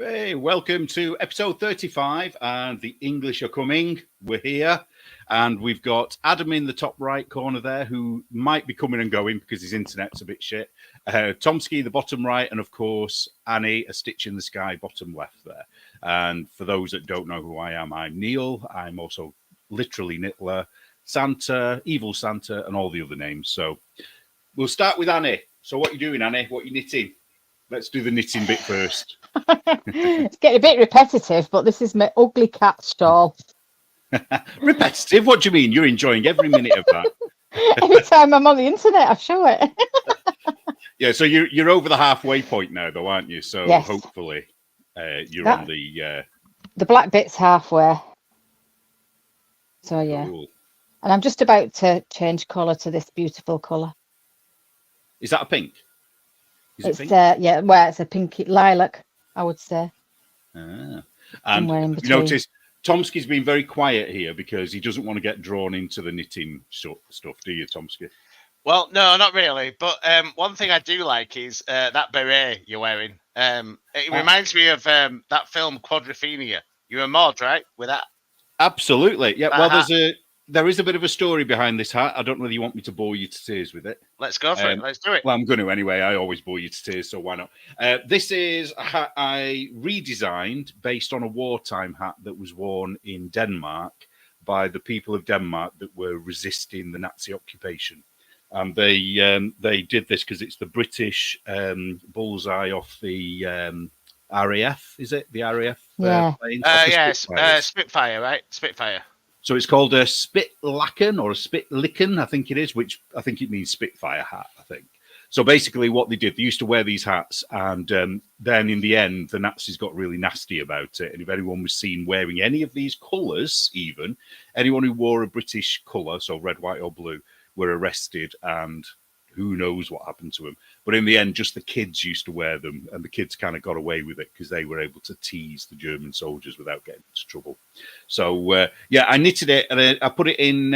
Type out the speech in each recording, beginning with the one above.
Hey, welcome to episode 35, and the English are coming. We're here, and we've got Adam in the top right corner there, who might be coming and going because his internet's a bit shit. Tomski, the bottom right, and of course, Annie, a stitch in the sky, bottom left there. And for those that don't know who I am, I'm Neil. I'm also literally Nittler, Santa, Evil Santa, and all the other names. So we'll start with Annie. So what are you doing, Annie? What are you knitting? Let's do the knitting bit first. It's getting a bit repetitive, but this is my ugly cat shawl. Repetitive? What do you mean? You're enjoying every minute of that. Every time I'm on the internet, I show it. Yeah, so you're over the halfway point now, though, aren't you? So yes. Hopefully you're on the... The black bit's halfway. So, yeah. Cool. And I'm just about to change colour to this beautiful colour. Is that a pink? It's it's a pinky lilac, I would say. And you notice Tomski's been very quiet here because he doesn't want to get drawn into the knitting stuff, do you, Tomski? Well, no, not really. But one thing I do like is that beret you're wearing. It reminds me of that film Quadrophenia. You're a mod, right? With that? Absolutely. Yeah. Well, there is a bit of a story behind this hat. I don't know whether you want me to bore you to tears with it. Let's go for it. Let's do it. Well, I'm going to anyway. I always bore you to tears, so why not? This is a hat I redesigned based on a wartime hat that was worn in Denmark by the people of Denmark that were resisting the Nazi occupation. And they did this because it's the British bullseye off the RAF, is it? The RAF planes? Yes, Spitfire, right? Spitfire. So it's called a Spitlaken or a Spitlicken, I think it is, which I think it means Spitfire hat, I think. So basically what they did, they used to wear these hats, and then in the end, the Nazis got really nasty about it. And if anyone was seen wearing any of these colours, even, anyone who wore a British colour, so red, white or blue, were arrested, and who knows what happened to them. But in the end, just the kids used to wear them, and the kids kind of got away with it because they were able to tease the German soldiers without getting into trouble. So, I knitted it, and I put it in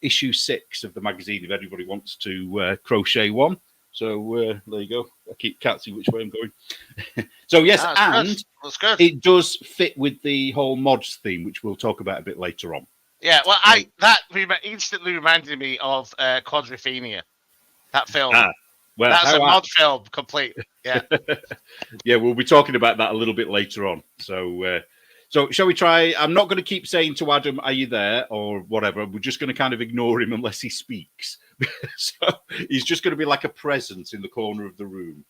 issue 6 of the magazine if anybody wants to crochet one. So, there you go. I keep catching which way I'm going. So, yes, that's good. It does fit with the whole mods theme, which we'll talk about a bit later on. Yeah, well, that instantly reminded me of Quadrophenia, that film. That's a mod film, complete. Yeah, yeah, we'll be talking about that a little bit later on. So shall we try? I'm not going to keep saying to Adam, "Are you there?" or whatever. We're just going to kind of ignore him unless he speaks. So he's just going to be like a presence in the corner of the room,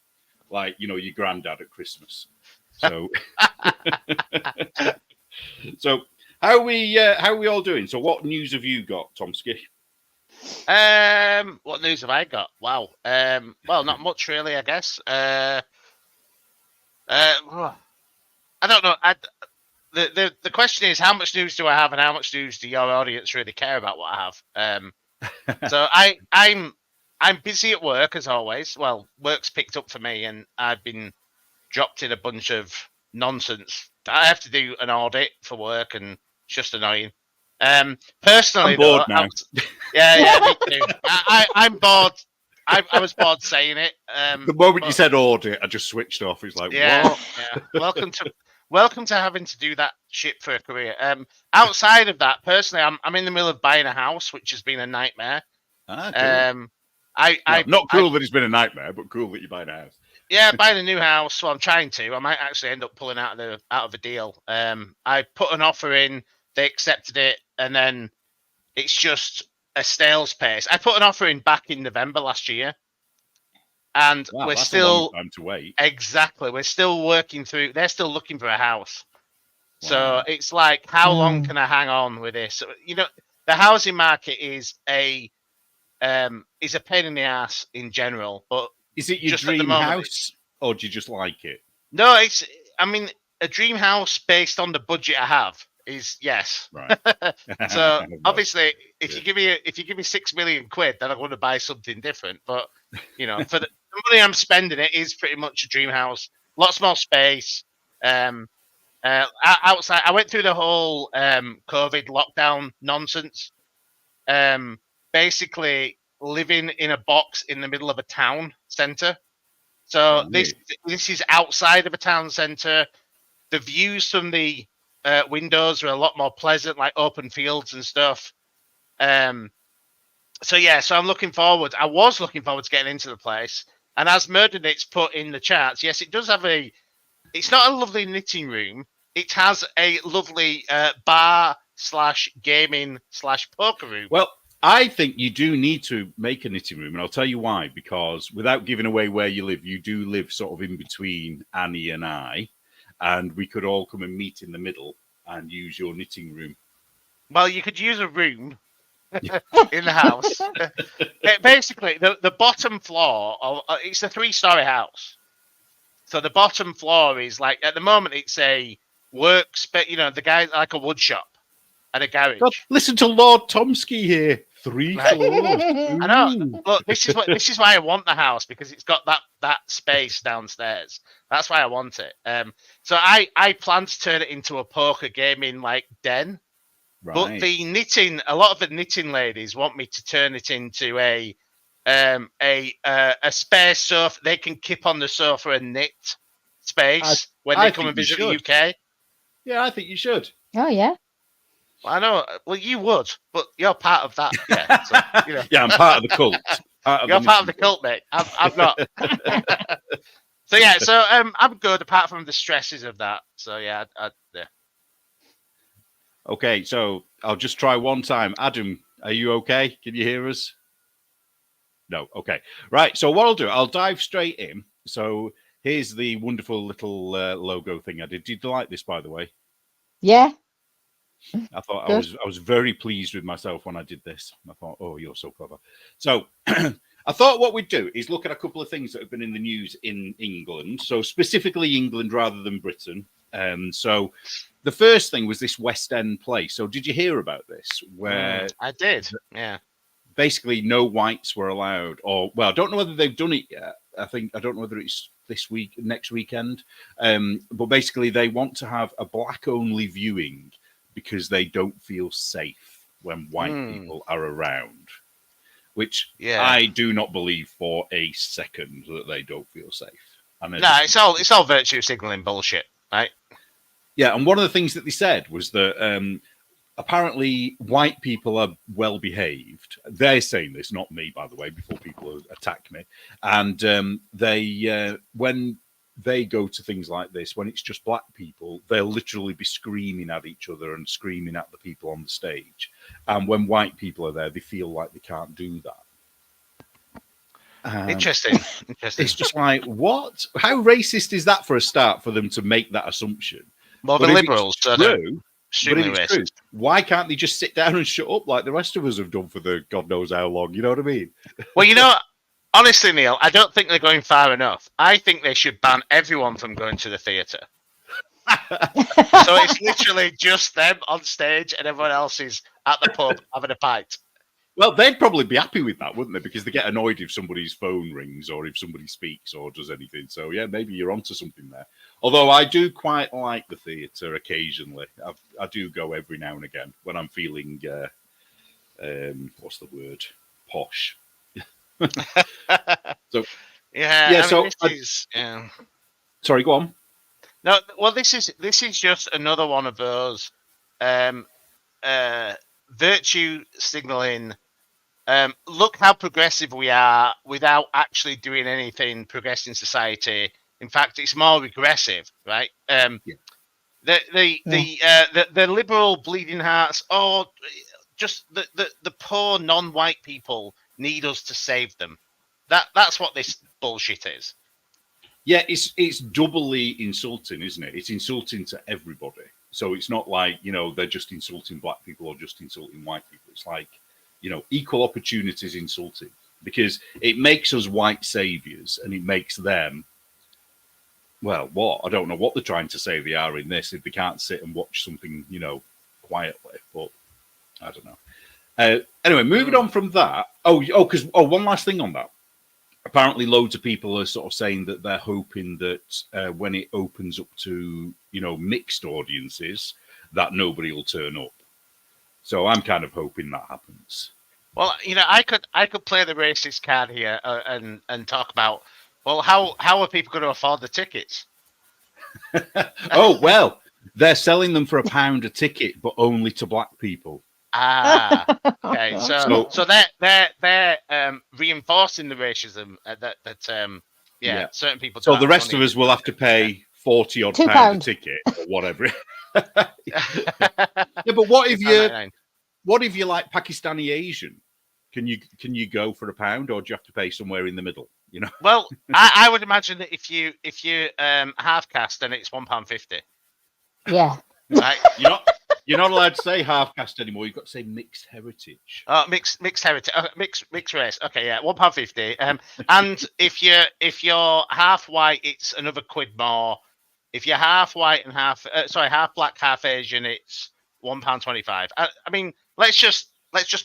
like your granddad at Christmas. So, so. How are we all doing? So what news have you got, Tomski? What news have I got? Wow. Well, not much really, I guess. I don't know. The question is, how much news do I have, and how much news do your audience really care about what I have? So I'm busy at work as always. Well, work's picked up for me, and I've been dropped in a bunch of nonsense. I have to do an audit for work, and it's just annoying. Personally, I'm bored now. Yeah, me too. I'm bored. I was bored saying it. The moment you said audit, I just switched off. It's like, what? Yeah. Welcome to having to do that shit for a career. Outside of that, personally, I'm in the middle of buying a house, which has been a nightmare. Cool. Not cool that it's been a nightmare, but cool that you're buying a house. Yeah, buying a new house. Well, I'm trying to. I might actually end up pulling out of a deal. I put an offer in, they accepted it, and then it's just a snail's pace. I put an offer in back in November last year, and we're still a long time to wait. Exactly, we're still working through. They're still looking for a house, so it's like, how long can I hang on with this? The housing market is a pain in the ass in general, but. Is it your dream house, or do you just like it? No, a dream house based on the budget I have is yes. Right. So obviously, if you give me 6 million quid, then I want to buy something different. But for the money I'm spending, it is pretty much a dream house. Lots more space. Outside, I went through the whole COVID lockdown nonsense. Basically, living in a box in the middle of a town centre. So this is outside of a town centre. The views from the windows are a lot more pleasant, like open fields and stuff. So I'm looking forward. I was looking forward to getting into the place. And as Murdenit's put in the charts, yes, it does have it's not a lovely knitting room. It has a lovely bar / gaming / poker room. Well, I think you do need to make a knitting room, and I'll tell you why. Because without giving away where you live, you do live sort of in between Annie and I, and we could all come and meet in the middle and use your knitting room. Well, you could use a room in the house. Basically, the bottom floor, it's a 3-story house. So the bottom floor is like, at the moment, it's a workspace, the guy, like a wood shop and a garage. God, listen to Lord Tomski here. 3 floors. I know. Look, this is why I want the house, because it's got that space downstairs. That's why I want it. So I plan to turn it into a poker gaming like den. Right. But a lot of the knitting ladies want me to turn it into a spare sofa. They can kip on the sofa and knit space when they come and visit the UK. Yeah, I think you should. Oh yeah. Well, I know. Well, you would, but you're part of that. Yeah, so, yeah, I'm part of the cult. You're part of the cult, mate. I'm not. So I'm good apart from the stresses of that. So yeah. Okay, so I'll just try one time. Adam, are you okay? Can you hear us? No. Okay. Right. So what I'll do, I'll dive straight in. So here's the wonderful little logo thing I did. Did you like this, by the way? Yeah. I thought I was very pleased with myself when I did this. I thought, oh, you're so clever. So I thought what we'd do is look at a couple of things that have been in the news in England. So specifically England rather than Britain. So the first thing was this West End play. So did you hear about this? Where I did. Yeah. Basically, no whites were allowed. I don't know whether they've done it yet. I don't know whether it's this week, next weekend. But basically, they want to have a black-only viewing because they don't feel safe when white people are around. Which I do not believe for a second that they don't feel safe. It's all virtue signaling bullshit, right? Yeah, and one of the things that they said was that apparently white people are well behaved. They're saying this, not me, by the way, before people attack me. And they when they go to things like this, when it's just black people, they'll literally be screaming at each other and screaming at the people on the stage. And when white people are there, they feel like they can't do that. Interesting. It's just like, what? How racist is that for a start, for them to make that assumption? Well, the liberals are extremely racist. Why can't they just sit down and shut up like the rest of us have done for the God knows how long? You know what I mean? Well, honestly, Neil, I don't think they're going far enough. I think they should ban everyone from going to the theatre. So it's literally just them on stage and everyone else is at the pub having a pint. Well, they'd probably be happy with that, wouldn't they? Because they get annoyed if somebody's phone rings or if somebody speaks or does anything. So, yeah, maybe you're onto something there. Although I do quite like the theatre occasionally. I do go every now and again when I'm feeling, what's the word? Posh. So, sorry, go on. No, well, this is just another one of those virtue signaling. Look how progressive we are without actually doing anything progressing society. In fact, it's more regressive, right? The liberal bleeding hearts, or just the poor non-white people need us to save them. That's what this bullshit is. Yeah, it's doubly insulting, isn't it? It's insulting to everybody. So it's not like, they're just insulting black people or just insulting white people. It's like, equal opportunities insulting, because it makes us white saviors and it makes them, well, what? I don't know what they're trying to say they are in this if they can't sit and watch something, quietly. But I don't know. Anyway, moving on from that. One last thing on that. Apparently, loads of people are sort of saying that they're hoping that when it opens up to, mixed audiences, that nobody will turn up. So I'm kind of hoping that happens. Well, I could play the racist card here and talk about Well, how are people going to afford the tickets? Oh well, they're selling them for £1 a ticket, but only to black people. Ah, okay. So- So they're reinforcing the racism that certain people. So don't the have rest of money. us will have to pay 40 odd £2 pound a ticket or whatever. Yeah, but what if you're like Pakistani Asian? Can you go for £1, or do you have to pay somewhere in the middle? You know. Well, I would imagine that if you half caste, then it's £1.50. Yeah. Right. You're not allowed to say half caste anymore. You've got to say mixed heritage. Mixed heritage, mixed race. Okay, yeah, £1.50. And if you're half white, it's another quid more. If you're half white and half black, half Asian, it's £1.25. I mean, let's just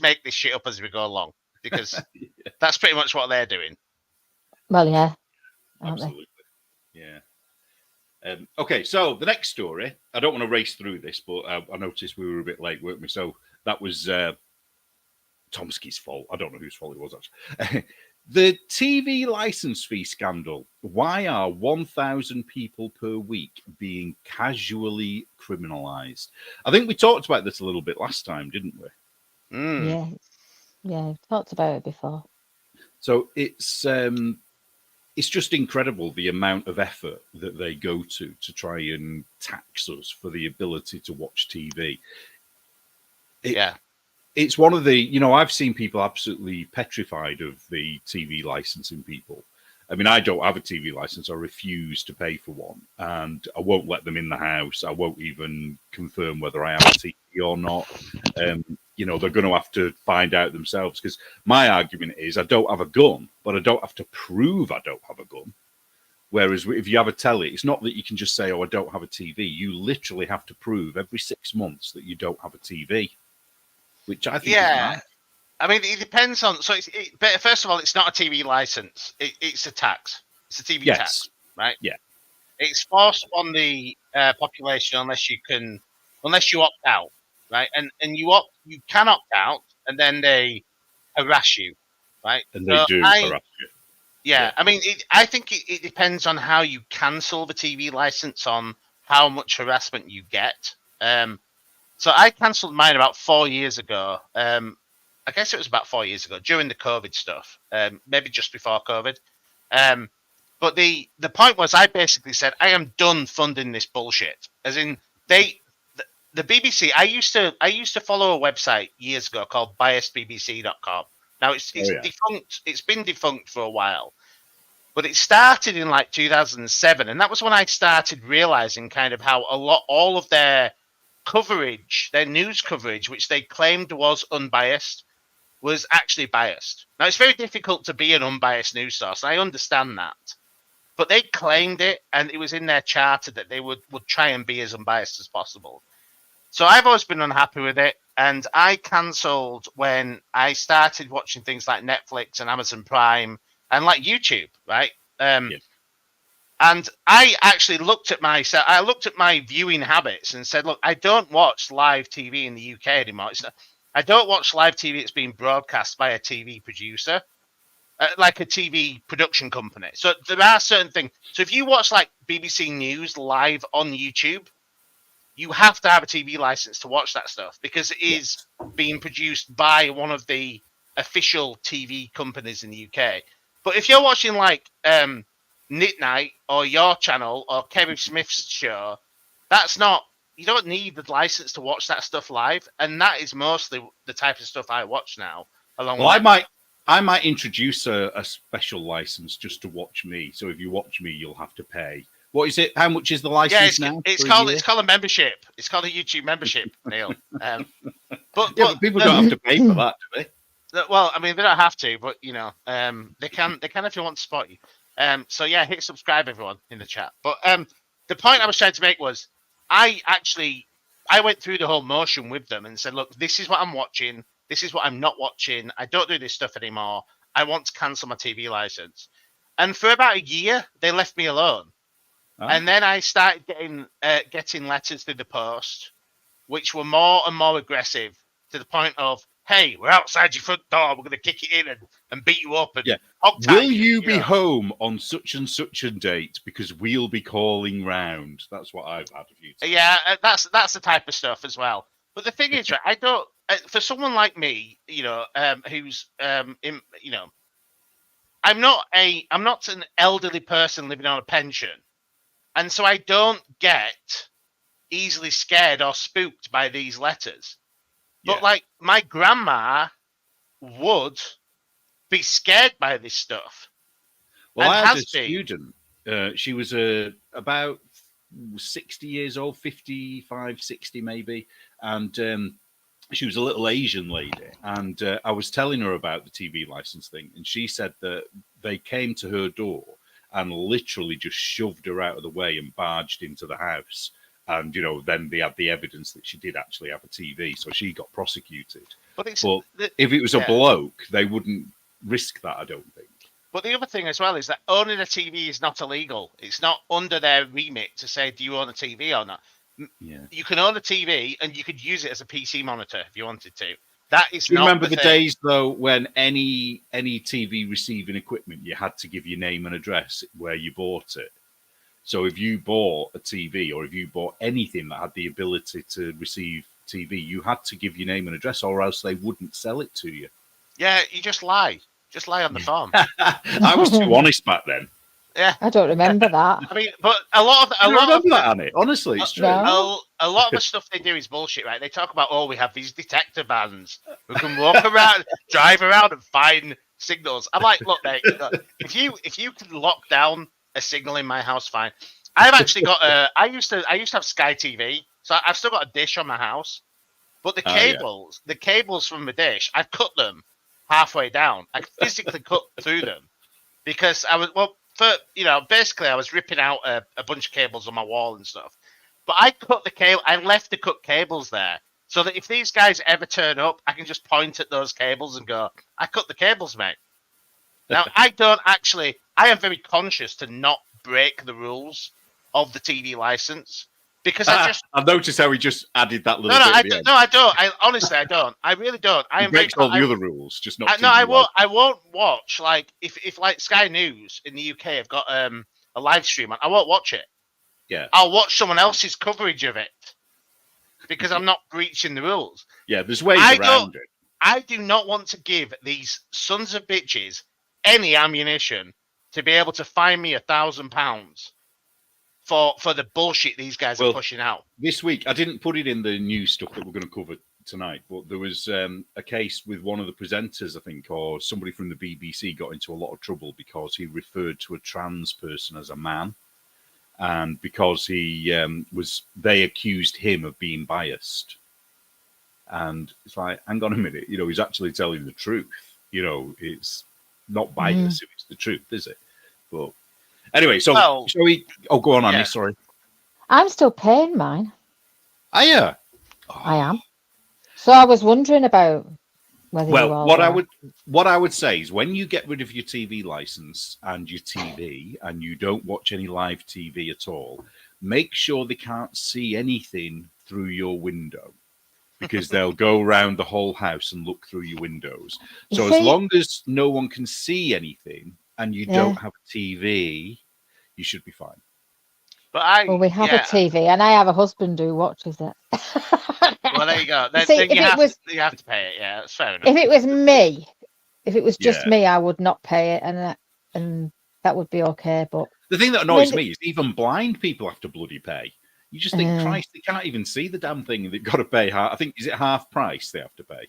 make this shit up as we go along, because that's pretty much what they're doing. Well, yeah. Aren't Absolutely. Yeah. Okay, so the next story, I don't want to race through this, but I noticed we were a bit late, weren't we? So that was Tomski's fault. I don't know whose fault it was, actually. The TV license fee scandal. Why are 1,000 people per week being casually criminalised? I think we talked about this a little bit last time, didn't we? they? Yeah. Yeah. We've talked about it before. So it's just incredible the amount of effort that they go to try and tax us for the ability to watch TV. It's one of the, I've seen people absolutely petrified of the TV licensing people. I mean, I don't have a TV license. I refuse to pay for one, and I won't let them in the house. I won't even confirm whether I have a TV or not. They're going to have to find out themselves, because my argument is I don't have a gun, but I don't have to prove I don't have a gun. Whereas if you have a telly, it's not that you can just say, oh, I don't have a TV. You literally have to prove every 6 months that you don't have a TV, which I think is nice. I mean, it depends on. So, but first of all, it's not a TV license. It's a tax. It's a TV tax, right? Yeah. It's forced on the population unless you opt out, right? And you can opt out, and then they harass you, right? And they do harass you. Yeah, I mean, I think it depends on how you cancel the TV license, on how much harassment you get. So I cancelled mine about 4 years ago. I guess it was about 4 years ago during the COVID stuff, maybe just before COVID. But the point was, I basically said, I am done funding this bullshit. As in, the BBC. I used to follow a website years ago called biasedbbc.com. Now it's defunct. It's been defunct for a while, but it started in like 2007, and that was when I started realizing kind of how all of their coverage, their news coverage, which they claimed was unbiased, was actually biased. Now, it's very difficult to be an unbiased news source. I understand that. But they claimed it, and it was in their charter that they would try and be as unbiased as possible. So I've always been unhappy with it, and I cancelled when I started watching things like Netflix and Amazon Prime and like YouTube, right? And I actually looked at my viewing habits and said, look, I don't watch live TV in the UK anymore. I don't watch live TV that's being broadcast by a TV producer, like a TV production company. So there are certain things. So if you watch like BBC News live on YouTube, you have to have a TV license to watch that stuff, because it is being produced by one of the official TV companies in the UK. But if you're watching like Knit Night or Your Channel or Kevin Smith's show, you don't need the license to watch that stuff live, and that is mostly the type of stuff I watch now. I might introduce a special license just to watch me. So if you watch me, you'll have to pay. What is it? How much is the license now? It's called a membership. It's called a YouTube membership, Neil. But people don't have to pay for that, do they? Well, I mean, they don't have to, but they can if you want to support you. So yeah, hit subscribe, everyone in the chat. But the point I was trying to make was, I went through the whole motion with them and said, look, this is what I'm watching. This is what I'm not watching. I don't do this stuff anymore. I want to cancel my TV license. And for about a year, they left me alone. Oh. And then I started getting letters through the post, which were more and more aggressive, to the point of, hey, we're outside your front door. We're going to kick it in and beat you up. And Will you be home on such and such a date because we'll be calling round? That's what I've had a few times. Yeah, that's the type of stuff as well. But the thing is, right, I don't. For someone like me, who's I'm not an elderly person living on a pension, and so I don't get easily scared or spooked by these letters. But like my grandma would be scared by this stuff. Well, I had a student. She was about 60 years old, 55, 60 maybe, and she was a little Asian lady. And I was telling her about the TV license thing, and she said that they came to her door and literally just shoved her out of the way and barged into the house. And, then they had the evidence that she did actually have a TV, so she got prosecuted. But if it was a bloke, they wouldn't risk that, I don't think. But the other thing as well is that owning a TV is not illegal. It's not under their remit to say, do you own a TV or not? Yeah. You can own a TV and you could use it as a PC monitor if you wanted to. That is not. Remember the days, though, when any TV receiving equipment, you had to give your name and address where you bought it. So if you bought a TV or if you bought anything that had the ability to receive TV, you had to give your name and address or else they wouldn't sell it to you. Yeah, you just lie. Just lie on the phone. I was too honest back then. Yeah, I don't remember that. I mean, but a lot of that, Annie. Honestly, it's true. No. A lot of the stuff they do is bullshit, right? They talk about, we have these detector vans who can walk around, drive around, and find signals. I'm like, look, mate, if you can lock down a signal in my house, fine. I've actually got I used to have Sky TV, so I've still got a dish on my house. But the cables from the dish, I've cut them halfway down. I physically cut through them because I was basically I was ripping out a bunch of cables on my wall and stuff. But I cut the cable. I left the cut cables there so that if these guys ever turn up, I can just point at those cables and go, "I cut the cables, mate." Now I am very conscious to not break the rules of the TV license because I've noticed how he just added that little. I don't. Honestly, I don't. I really don't. He breaks all the other rules, just not. I won't. I won't watch if like Sky News in the UK have got a live stream on. I won't watch it. Yeah. I'll watch someone else's coverage of it because I'm not breaching the rules. Yeah, there's ways around it. I do not want to give these sons of bitches any ammunition to be able to fine me £1,000 for the bullshit these guys are pushing out. This week, I didn't put it in the news stuff that we're going to cover tonight, but there was a case with one of the presenters, I think, or somebody from the BBC got into a lot of trouble because he referred to a trans person as a man, and because they accused him of being biased. And it's like, hang on a minute, he's actually telling the truth. It's not bias if it's the truth, is it? But anyway, so shall we? Oh, go on, Annie. Sorry, I'm still paying mine. Are you? Oh. I am. So I was wondering about whether. Well, what I would say is when you get rid of your TV license and your TV, and you don't watch any live TV at all, make sure they can't see anything through your window. Because they'll go around the whole house and look through your windows. So as long as no one can see anything and you don't have a TV, you should be fine. But we have a TV, and I have a husband who watches it. Well, there you go. Then you have to pay it. Yeah, that's fair enough. If it was me, if it was just me, I would not pay it, and that would be okay. But the thing that annoys me is even blind people have to bloody pay. You just think, Christ, they can't even see the damn thing. They've got to pay is it half price they have to pay?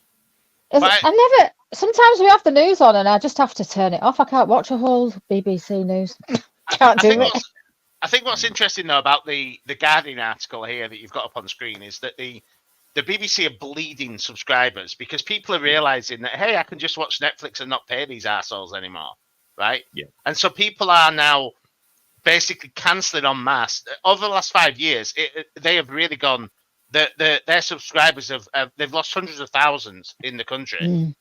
Sometimes we have the news on and I just have to turn it off. I can't watch a whole BBC news. Can't do it. I think what's interesting, though, about the Guardian article here that you've got up on screen is that the BBC are bleeding subscribers because people are realising that, hey, I can just watch Netflix and not pay these assholes anymore, right? Yeah. And so people are now basically cancelling en masse. Over the last 5 years, they have really gone. Their subscribers they've lost hundreds of thousands in the country,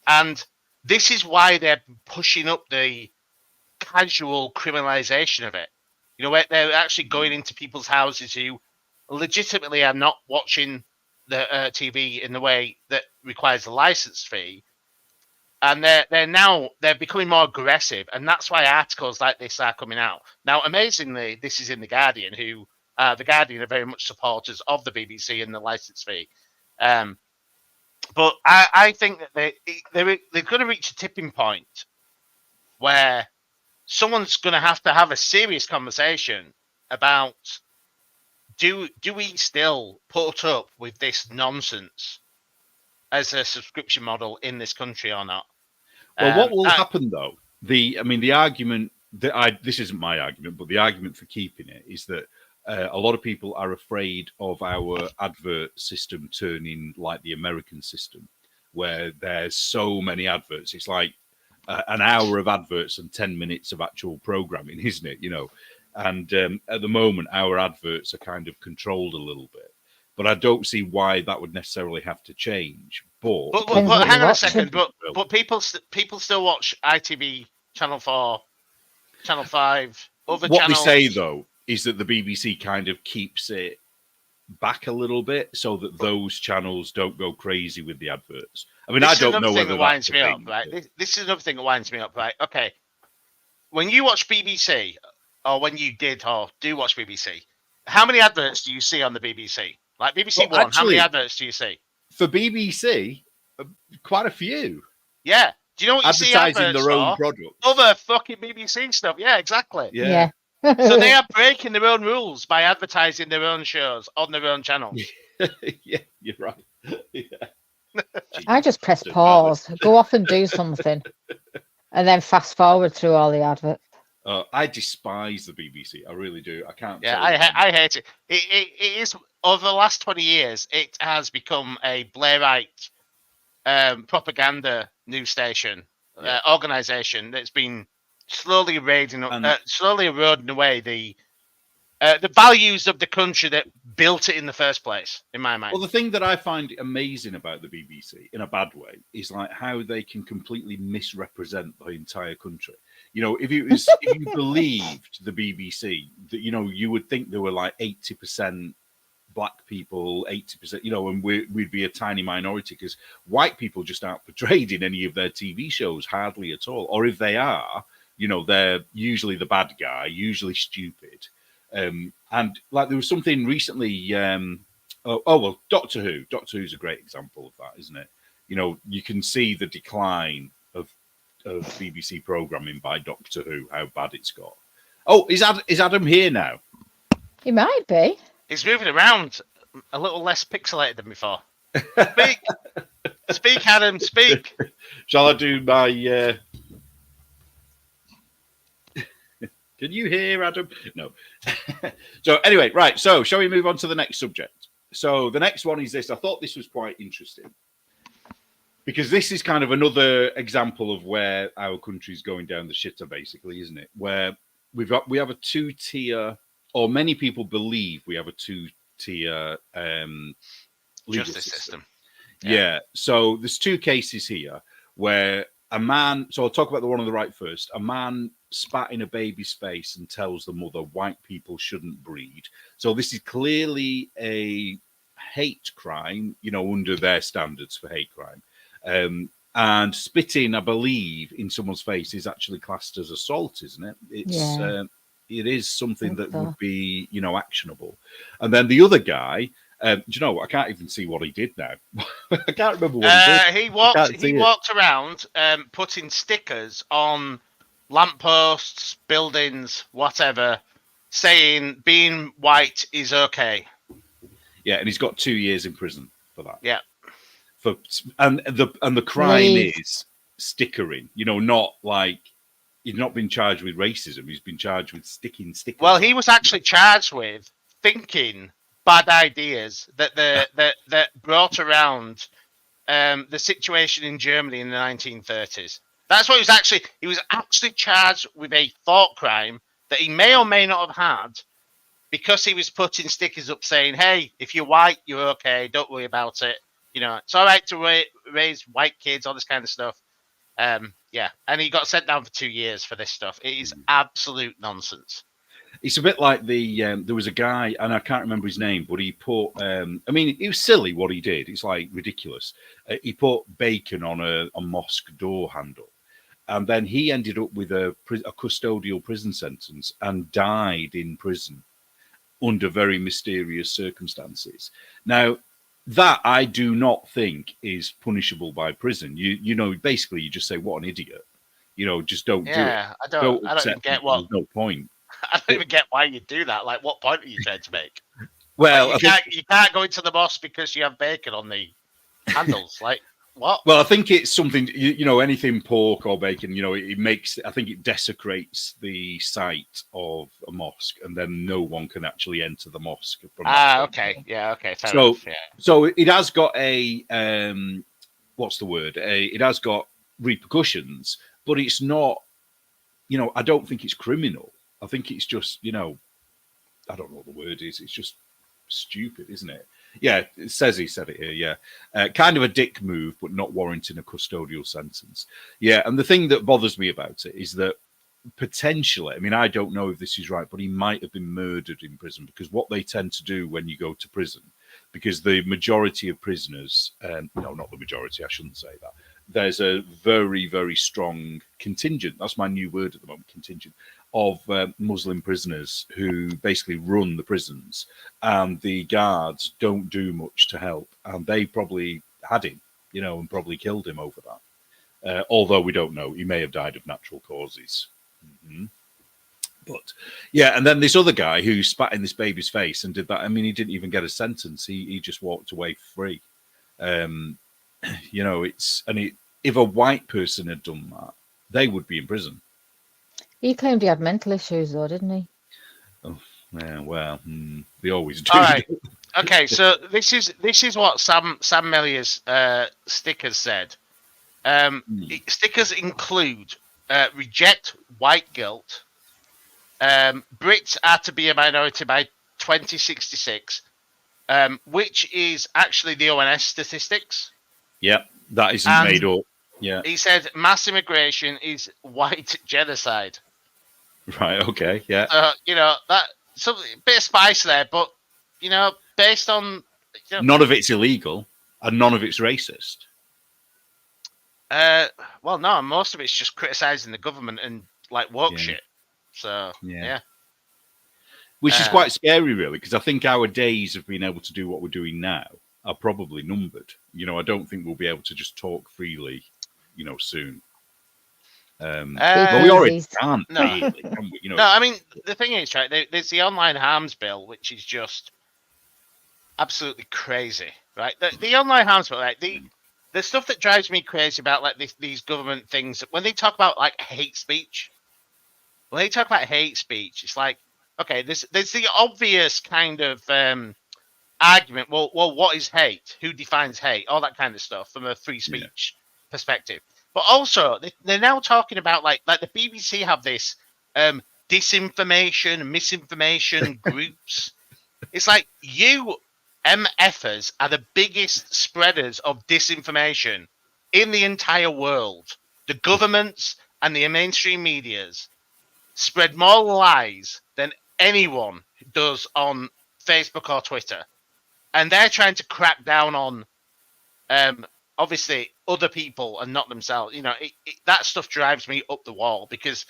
and this is why they're pushing up the casual criminalisation of it. Where they're actually going into people's houses who legitimately are not watching the TV in the way that requires a license fee, and they're becoming more aggressive, and that's why articles like this are coming out now. Amazingly, this is in the Guardian, who the Guardian are very much supporters of the BBC and the license fee. But I think that they're going to reach a tipping point where someone's going to have a serious conversation about do we still put up with this nonsense as a subscription model in this country or not? Well, what will happen though? The argument that this isn't my argument, but the argument for keeping it is that a lot of people are afraid of our advert system turning like the American system, where there's so many adverts. It's like an hour of adverts and 10 minutes of actual programming, isn't it? And at the moment, our adverts are kind of controlled a little bit. But I don't see why that would necessarily have to change. But hang on a second. But people still watch ITV, Channel 4, Channel 5, other channels. What they say, though, is that the BBC kind of keeps it back a little bit so that those channels don't go crazy with the adverts. I mean, I don't know whether that winds me up, right? This is another thing that winds me up, right? Okay. When you watch BBC, or when you did or do watch BBC, how many adverts do you see on the BBC? Like BBC One, how many adverts do you see? For BBC, quite a few. Yeah. Do you know what you see advertising their own product? Other fucking BBC stuff. Yeah, exactly. Yeah. So they are breaking their own rules by advertising their own shows on their own channels. Yeah, you're right. Yeah. I just press pause, go off and do something, and then fast forward through all the adverts. I despise the BBC. I really do. I can't. Yeah, I hate it. It is, over the last 20 years, it has become a Blairite propaganda news station organisation that's been slowly eroding away the values of the country that built it in the first place, in my mind. Well, the thing that I find amazing about the BBC, in a bad way, is like how they can completely misrepresent the entire country. If you believed the BBC, that you would think there were like 80% black people, 80%, and we'd be a tiny minority because white people just aren't portrayed in any of their TV shows, hardly at all. Or if they are, they're usually the bad guy, usually stupid. And like there was something recently. Well, Doctor Who. Doctor Who's a great example of that, isn't it? You can see the decline of BBC programming by Doctor Who, how bad it's got. Oh, is Adam here now? He might be. He's moving around a little less pixelated than before. Speak, Adam. Speak. Shall I do my? Can you hear, Adam? No. So anyway, right. So shall we move on to the next subject? So the next one is this. I thought this was quite interesting because this is kind of another example of where our country's going down the shitter, basically, isn't it? Where we have a two-tier, or many people believe we have a two-tier legal justice system. Yeah. So there's two cases here where a man. So I'll talk about the one on the right first. A man spat in a baby's face and tells the mother white people shouldn't breed. So this is clearly a hate crime, under their standards for hate crime. And spitting, I believe, in someone's face is actually classed as assault, isn't it? It is something that would be, actionable. And then the other guy, do you know what? I can't even see what he did now. I can't remember what he did. He walked around putting stickers on lampposts, buildings, whatever, saying being white is okay. Yeah, and he's got 2 years in prison for that. Yeah. And the crime is stickering. Not like he's not been charged with racism. He's been charged with sticking stickers. Well, he was actually charged with thinking bad ideas that brought around the situation in Germany in the 1930s. That's what he was actually charged with a thought crime that he may or may not have had because he was putting stickers up saying, hey, if you're white, you're okay. Don't worry about it. It's all right to raise white kids, all this kind of stuff. Yeah. And he got sent down for 2 years for this stuff. It is absolute nonsense. It's a bit like there was a guy, and I can't remember his name, but he put. I mean, it was silly what he did. It's like ridiculous. He put bacon on a mosque door handle, and then he ended up with a custodial prison sentence and died in prison under very mysterious circumstances. Now, that I do not think is punishable by prison. You know, basically, you just say, "What an idiot." Just don't do it. Yeah, I don't even get people. There's no point. I don't even get why you do that. Like, what point are you trying to make? Well, like, you can't go into the mosque because you have bacon on the handles. Like, what? Well, I think it's something, anything pork or bacon, it makes, I think it desecrates the site of a mosque, and then no one can actually enter the mosque. Okay. Yeah, okay. Fair enough. Yeah. So it has got what's the word? It has got repercussions, but it's not, I don't think it's criminal. I think it's just, I don't know what the word is. It's just stupid, isn't it? Yeah, it says he said it here. Yeah, kind of a dick move, but not warranting a custodial sentence. Yeah, and the thing that bothers me about it is that potentially, I mean, I don't know if this is right, but he might have been murdered in prison, because what they tend to do when you go to prison, because the majority of prisoners, no, not the majority, I shouldn't say that. There's a very, very strong contingent. That's my new word at the moment, contingent, of Muslim prisoners who basically run the prisons, and the guards don't do much to help. And they probably had him, and probably killed him over that. Although we don't know, he may have died of natural causes. Mm-hmm. But yeah, and then this other guy who spat in this baby's face and did that. I mean, he didn't even get a sentence. He just walked away free. If a white person had done that, they would be in prison. He claimed he had mental issues, though, didn't he? Oh, yeah. Well, they always do. All right. Okay, so this is what Sam Mellier's stickers said. Stickers include reject white guilt. Brits are to be a minority by 2066, which is actually the ONS statistics. Yep, that isn't made up. Yeah. He said mass immigration is white genocide. Right, okay, yeah. That something a bit of spice there, but based on none of it's illegal and none of it's racist. Well, no, most of it's just criticizing the government and like woke shit. So yeah. Which is quite scary, really, because I think our days of being able to do what we're doing now are probably numbered. I don't think we'll be able to just talk freely, soon. But we already can't. No. Really, can we? No, I mean, the thing is, right, there's the online harms bill, which is just absolutely crazy, right? The online harms bill, right? The stuff that drives me crazy about like these government things, when they talk about like hate speech, it's like, okay, there's the obvious kind of argument. Well, what is hate? Who defines hate? All that kind of stuff from a free speech perspective. But also, they're now talking about like the BBC have this disinformation, misinformation groups. It's like you MFers are the biggest spreaders of disinformation in the entire world. The governments and the mainstream medias spread more lies than anyone does on Facebook or Twitter. And they're trying to crack down on, obviously, other people and not themselves. That stuff drives me up the wall, because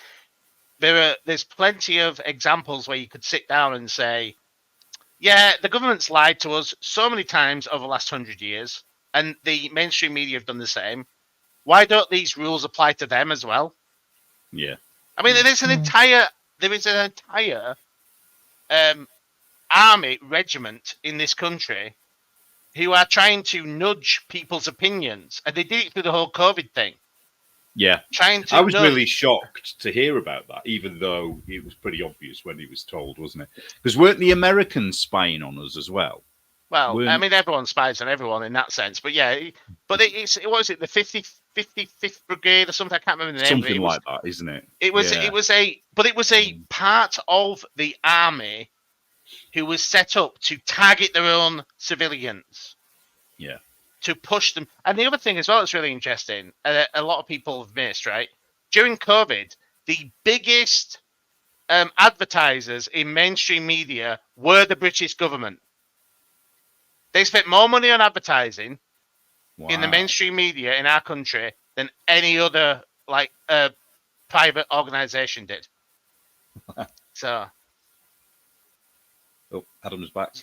there's plenty of examples where you could sit down and say, yeah, the government's lied to us so many times over the last 100 years, and the mainstream media have done the same. Why don't these rules apply to them as well? Yeah. I mean, there is an entire army regiment in this country who are trying to nudge people's opinions, and they did it through the whole COVID thing. Yeah, I was really shocked to hear about that, even though it was pretty obvious when he was told, wasn't it? Because weren't the Americans spying on us as well? Well, I mean, everyone spies on everyone in that sense, but yeah, but what was it, the 55th Brigade or something? I can't remember the name. Something like that, isn't it? It was a part of the army who was set up to target their own civilians. Yeah. To push them. And the other thing as well that's really interesting, a lot of people have missed, right? During COVID, the biggest advertisers in mainstream media were the British government. They spent more money on advertising in the mainstream media in our country than any other private organisation did. So, Adam's back.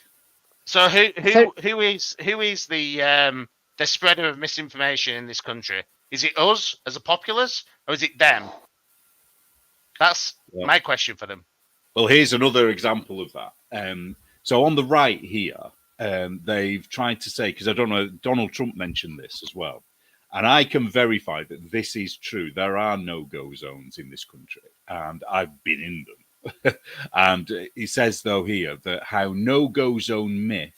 So who is the spreader of misinformation in this country? Is it us as a populace, or is it them? That's my question for them. Well, here's another example of that. So on the right here, they've tried to say, because I don't know, Donald Trump mentioned this as well, and I can verify that this is true. There are no-go zones in this country, and I've been in them. And he says, though, here that how no-go zone myth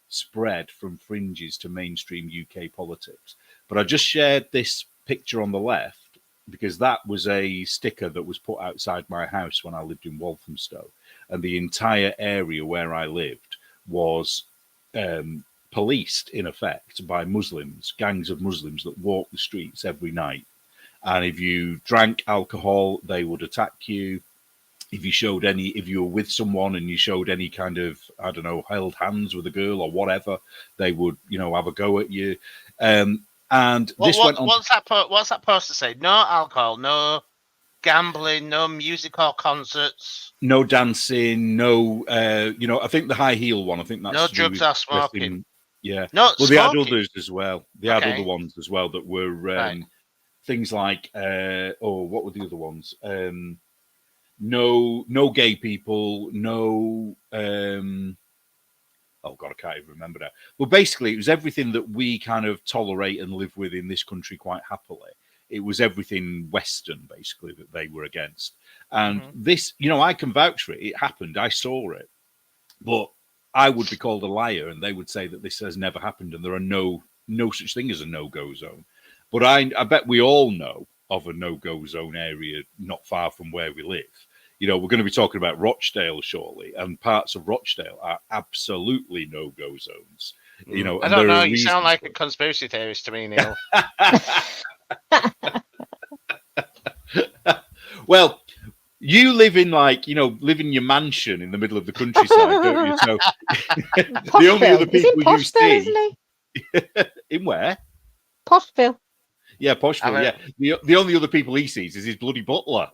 spread from fringes to mainstream UK politics. But I just shared this picture on the left because that was a sticker that was put outside my house when I lived in Walthamstow, and the entire area where I lived was policed, in effect, by Muslims, gangs of Muslims that walked the streets every night. And if you drank alcohol, they would attack you. If you were with someone and you showed any kind of, I don't know, held hands with a girl or whatever, they would, have a go at you. And this went on. What's that poster say? No alcohol, no gambling, no music or concerts, no dancing, no. I think the high heel one. I think that's no drugs or smoking. Yeah. No. Well, smoking. they had others as well. They had other ones as well that were things like. What were the other ones? No gay people, no oh God, I can't even remember that. But basically it was everything that we kind of tolerate and live with in this country quite happily. It was everything Western basically that they were against. And this, I can vouch for it. It happened. I saw it. But I would be called a liar and they would say that this has never happened and there are no such thing as a no-go zone. But I bet we all know of a no-go zone area not far from where we live. We're going to be talking about Rochdale shortly, and parts of Rochdale are absolutely no-go zones. I don't know. You sound like a conspiracy theorist to me, Neil. Well, you live in your mansion in the middle of the countryside, don't you? So the only other people you see in where? Poshville. Yeah, Poshville. Yeah, the only other people he sees is his bloody butler.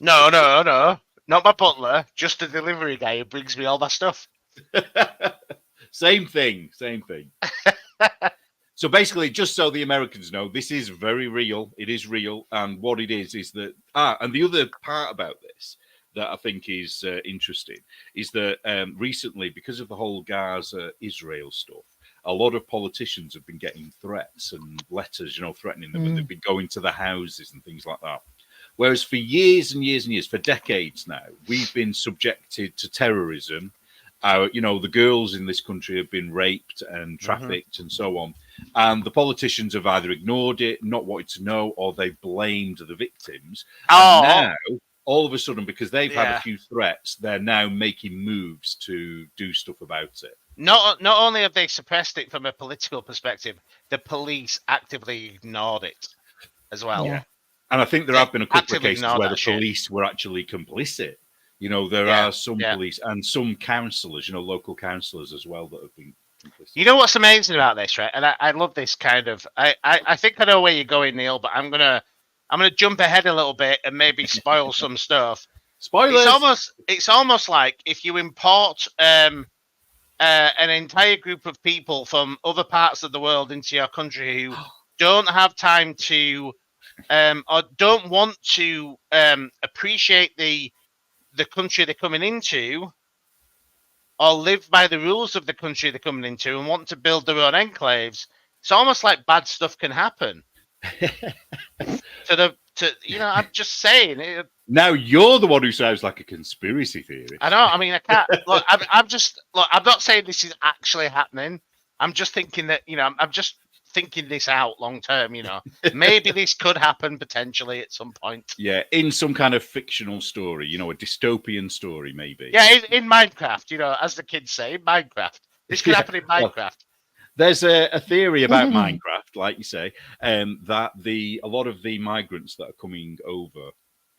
No, not my butler. Just a delivery guy who brings me all my stuff. Same thing. So basically, just so the Americans know, this is very real. It is real, and what it is that and the other part about this that I think is interesting is that recently, because of the whole Gaza Israel stuff, a lot of politicians have been getting threats and letters, threatening them, and they've been going to the houses and things like that. Whereas for years and years and years, for decades now, we've been subjected to terrorism. The girls in this country have been raped and trafficked and so on. And the politicians have either ignored it, not wanted to know, or they've blamed the victims. And now, all of a sudden, because they've had a few threats, they're now making moves to do stuff about it. Not only have they suppressed it from a political perspective, the police actively ignored it as well. Yeah. And I think there have been a couple of cases where the police were actually complicit. There are some police and some councillors, local councillors as well that have been complicit. You know what's amazing about this, right? And I love this kind of. I think I know where you're going, Neil, but I'm gonna jump ahead a little bit and maybe spoil some stuff. Spoilers. It's almost like if you import an entire group of people from other parts of the world into your country who don't have time to or don't want to appreciate the country they're coming into or live by the rules of the country they're coming into and want to build their own enclaves. It's almost like bad stuff can happen. I'm just saying. Now you're the one who sounds like a conspiracy theorist. I know. I mean, I can't. Look, I'm not saying this is actually happening. I'm just thinking that I'm just thinking this out long term. Maybe this could happen potentially at some point. Yeah, in some kind of fictional story. A dystopian story, maybe. Yeah, in Minecraft. As the kids say, Minecraft. This could happen in Minecraft. Well, there's a theory about Minecraft, like you say, that a lot of the migrants that are coming over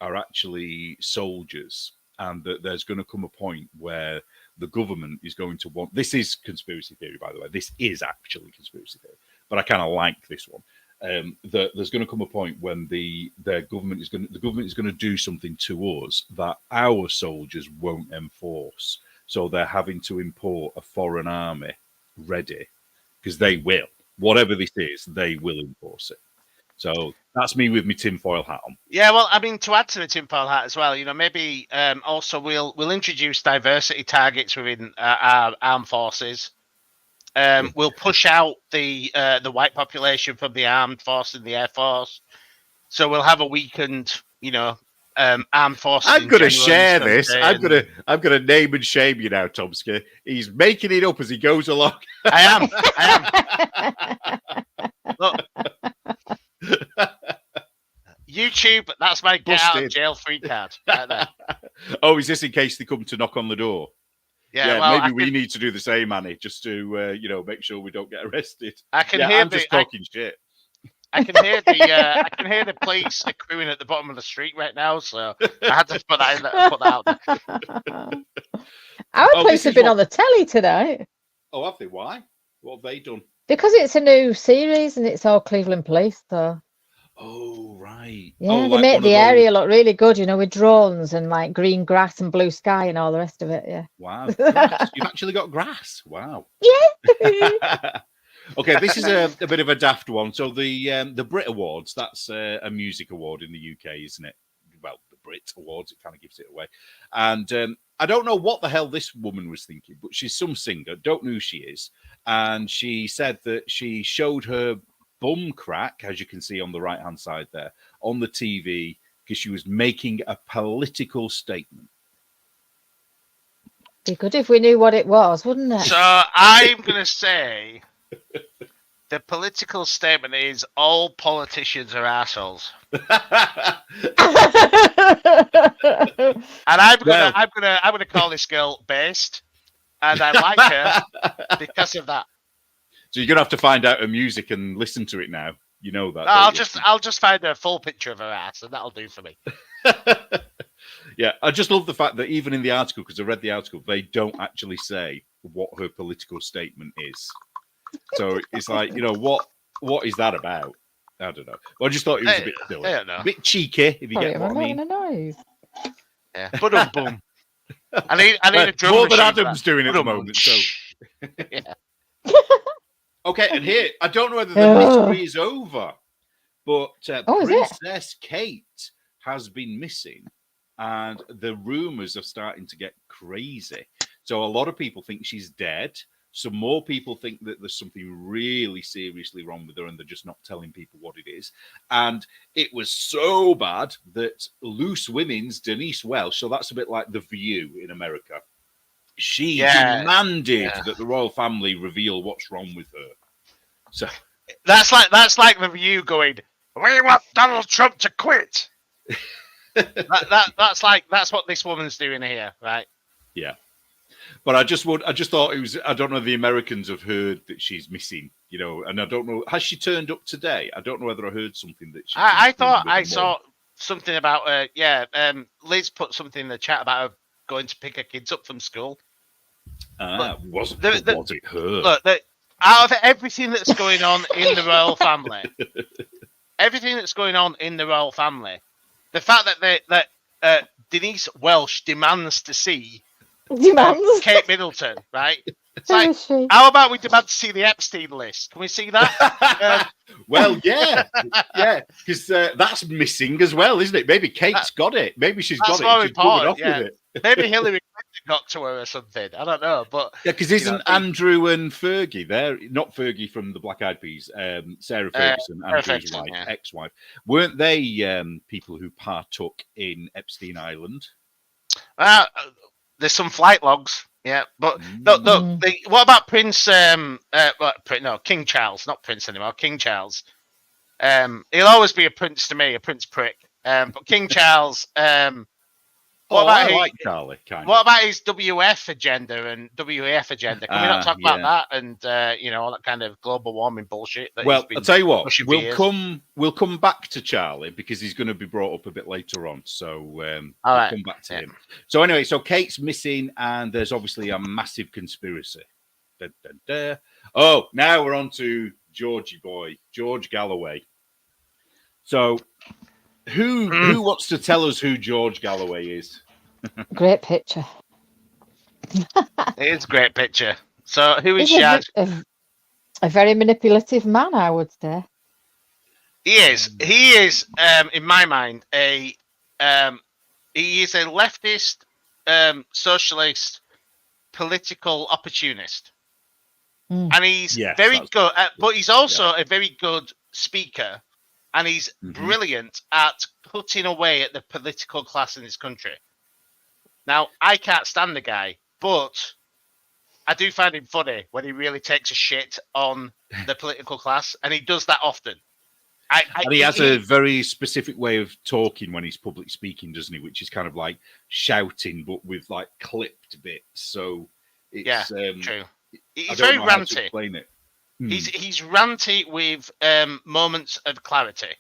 are actually soldiers, and that there's going to come a point where the government is going to want. This is conspiracy theory, by the way. This is actually conspiracy theory, but I kind of like this one. That there's going to come a point when the government is going to do something to us that our soldiers won't enforce. So they're having to import a foreign army ready, because they will. Whatever this is, they will enforce it. So that's me with my tinfoil hat on. Yeah, well, I mean, to add to the tinfoil hat as well, maybe also we'll introduce diversity targets within our armed forces. We'll push out the white population from the armed force and the air force. So we'll have a weakened, armed forces. I'm going to share this. I'm going to name and shame you now, Tomski. He's making it up as he goes along. I am. Look. YouTube, that's my get out of jail free card. Right there. Oh, is this in case they come to knock on the door? Yeah, well, maybe we need to do the same, Annie, just to make sure we don't get arrested. I can hear I'm just talking shit. I can hear the police accruing at the bottom of the street right now, so I had to put that out there. Our police have been on the telly tonight. Oh, have they? Why? What have they done? Because it's a new series and it's all Cleveland police, so. Oh, right. Yeah, they make the area look really good, with drones and like green grass and blue sky and all the rest of it. Yeah. Wow. Grass. You've actually got grass. Wow. Yeah. Okay, this is a bit of a daft one. So the Brit Awards, that's a music award in the UK, isn't it? Well, the Brit Awards, it kind of gives it away. And I don't know what the hell this woman was thinking, but she's some singer, don't know who she is. And she said that she showed her bum crack, as you can see on the right-hand side there, on the TV, because she was making a political statement. Be good if we knew what it was, wouldn't it? So I'm going to say the political statement is all politicians are assholes. And I'm gonna call this girl based, and I like her because of that. So you're gonna have to find out her music and listen to it now. You know that. I'll just find a full picture of her ass, and that'll do for me. Yeah, I just love the fact that even in the article, because I read the article, they don't actually say what her political statement is. So it's like, what is that about? I don't know. Well, I just thought it was a bit silly. A bit cheeky, if you get what I mean. A noise. Yeah. Boom. I need a drum more machine. than Adam's doing at the moment. So. Yeah. Okay, and here, I don't know whether the mystery is over, but Princess Kate has been missing, and the rumours are starting to get crazy. So a lot of people think she's dead. Some more people think that there's something really seriously wrong with her and they're just not telling people what it is. And it was so bad that Loose Women's Denise Welch, so that's a bit like The View in America, she demanded that the royal family reveal what's wrong with her. So that's like The View going, we want Donald Trump to quit. That's what this woman's doing here, right? Yeah. But I just thought it was. I don't know. The Americans have heard that she's missing, and I don't know. Has she turned up today? I don't know whether I heard something that she. I thought I saw something about her. Yeah, Liz put something in the chat about her going to pick her kids up from school. Was it her? Look, out of everything that's going on in the royal family, the fact that Denise Welch demands to see. Kate Middleton, right? It's like, how about we demand to see the Epstein list? Can we see that? Well, yeah, because that's missing as well, isn't it? Maybe Kate's got it. Maybe she's got it. She's covered off with it. Maybe Hillary Clinton got to her or something. I don't know, but because isn't Andrew and Fergie there? Not Fergie from the Black Eyed Peas. Sarah Ferguson, Andrew's wife, ex-wife. Weren't they people who partook in Epstein Island? There's some flight logs, yeah, but no. What about Prince? King Charles, not Prince anymore. King Charles. He'll always be a prince to me, a prince prick. But King Charles. I like Charlie. What about his WF agenda and WEF agenda? Can we not talk about that and all that kind of global warming bullshit? Well, I'll tell you what. We'll come back to Charlie because he's going to be brought up a bit later on. So we'll come back to him. So anyway, so Kate's missing, and there's obviously a massive conspiracy. Da, da, da. Oh, now we're on to Georgie boy, George Galloway. So who wants to tell us who George Galloway is? Great picture. It is a great picture. So who is George? A very manipulative man, I would say. He is. He is, in my mind, he is a leftist, socialist, political opportunist. And he's very good, but he's also a very good speaker, and he's brilliant at cutting away at the political class in this country. Now, I can't stand the guy, but I do find him funny when he really takes a shit on the political class, and he does that often. And he has a very specific way of talking when he's public speaking, doesn't he? Which is kind of like shouting, but with like clipped bits. So it's true. He's very ranty. He's ranty with moments of clarity.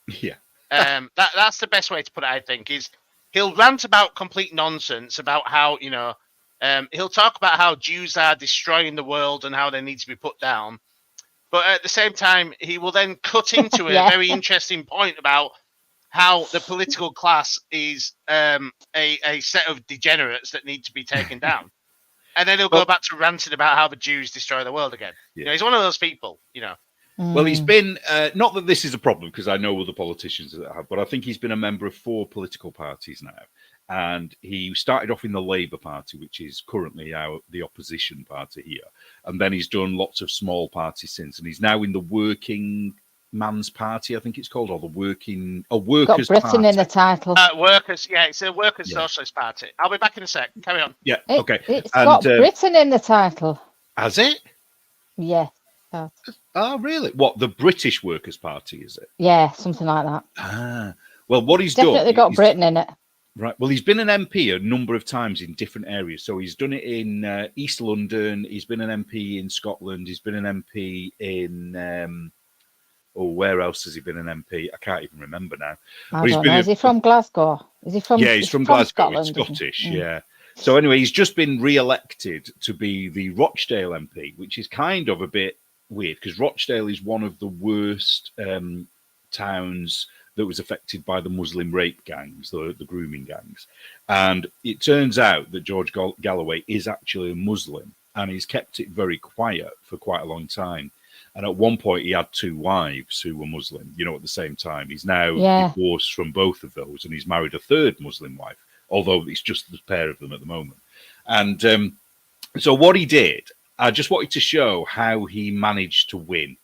Yeah. That's the best way to put it, I think, is he'll rant about complete nonsense about how, he'll talk about how Jews are destroying the world and how they need to be put down. But at the same time, he will then cut into a very interesting point about how the political class is a set of degenerates that need to be taken down. And then he'll go back to ranting about how the Jews destroy the world again. Yeah. He's one of those people, Well, he's been, not that this is a problem, because I know other politicians that have, but I think he's been a member of 4 political parties now. And he started off in the Labour Party, which is currently the opposition party here. And then he's done lots of small parties since. And he's now in the Working Man's Party, I think it's called, or the Workers' Got Britain Party. In the title. Workers, it's a Workers' Socialist Party. I'll be back in a sec. Carry on. Yeah, okay. It's got Britain in the title. Has it? Yeah. Oh, really? What, the British Workers' Party, is it? Yeah, something like that. Ah. Well, what he's definitely done... got Britain in it. Right. Well, he's been an MP a number of times in different areas. So he's done it in East London. He's been an MP in Scotland. He's been an MP in... where else has he been an MP? I can't even remember now. I don't know. Is he from Glasgow? Is he from? Yeah, he's from Glasgow. Scotland, it's Scottish. Yeah. So anyway, he's just been re-elected to be the Rochdale MP, which is kind of a bit weird because Rochdale is one of the worst towns that was affected by the Muslim rape gangs, the grooming gangs. And it turns out that George Galloway is actually a Muslim, and he's kept it very quiet for quite a long time. And at one point, he had 2 wives who were Muslim, at the same time. He's now divorced from both of those, and he's married a 3rd Muslim wife, although it's just the pair of them at the moment. And so what he did, I just wanted to show how he managed to win.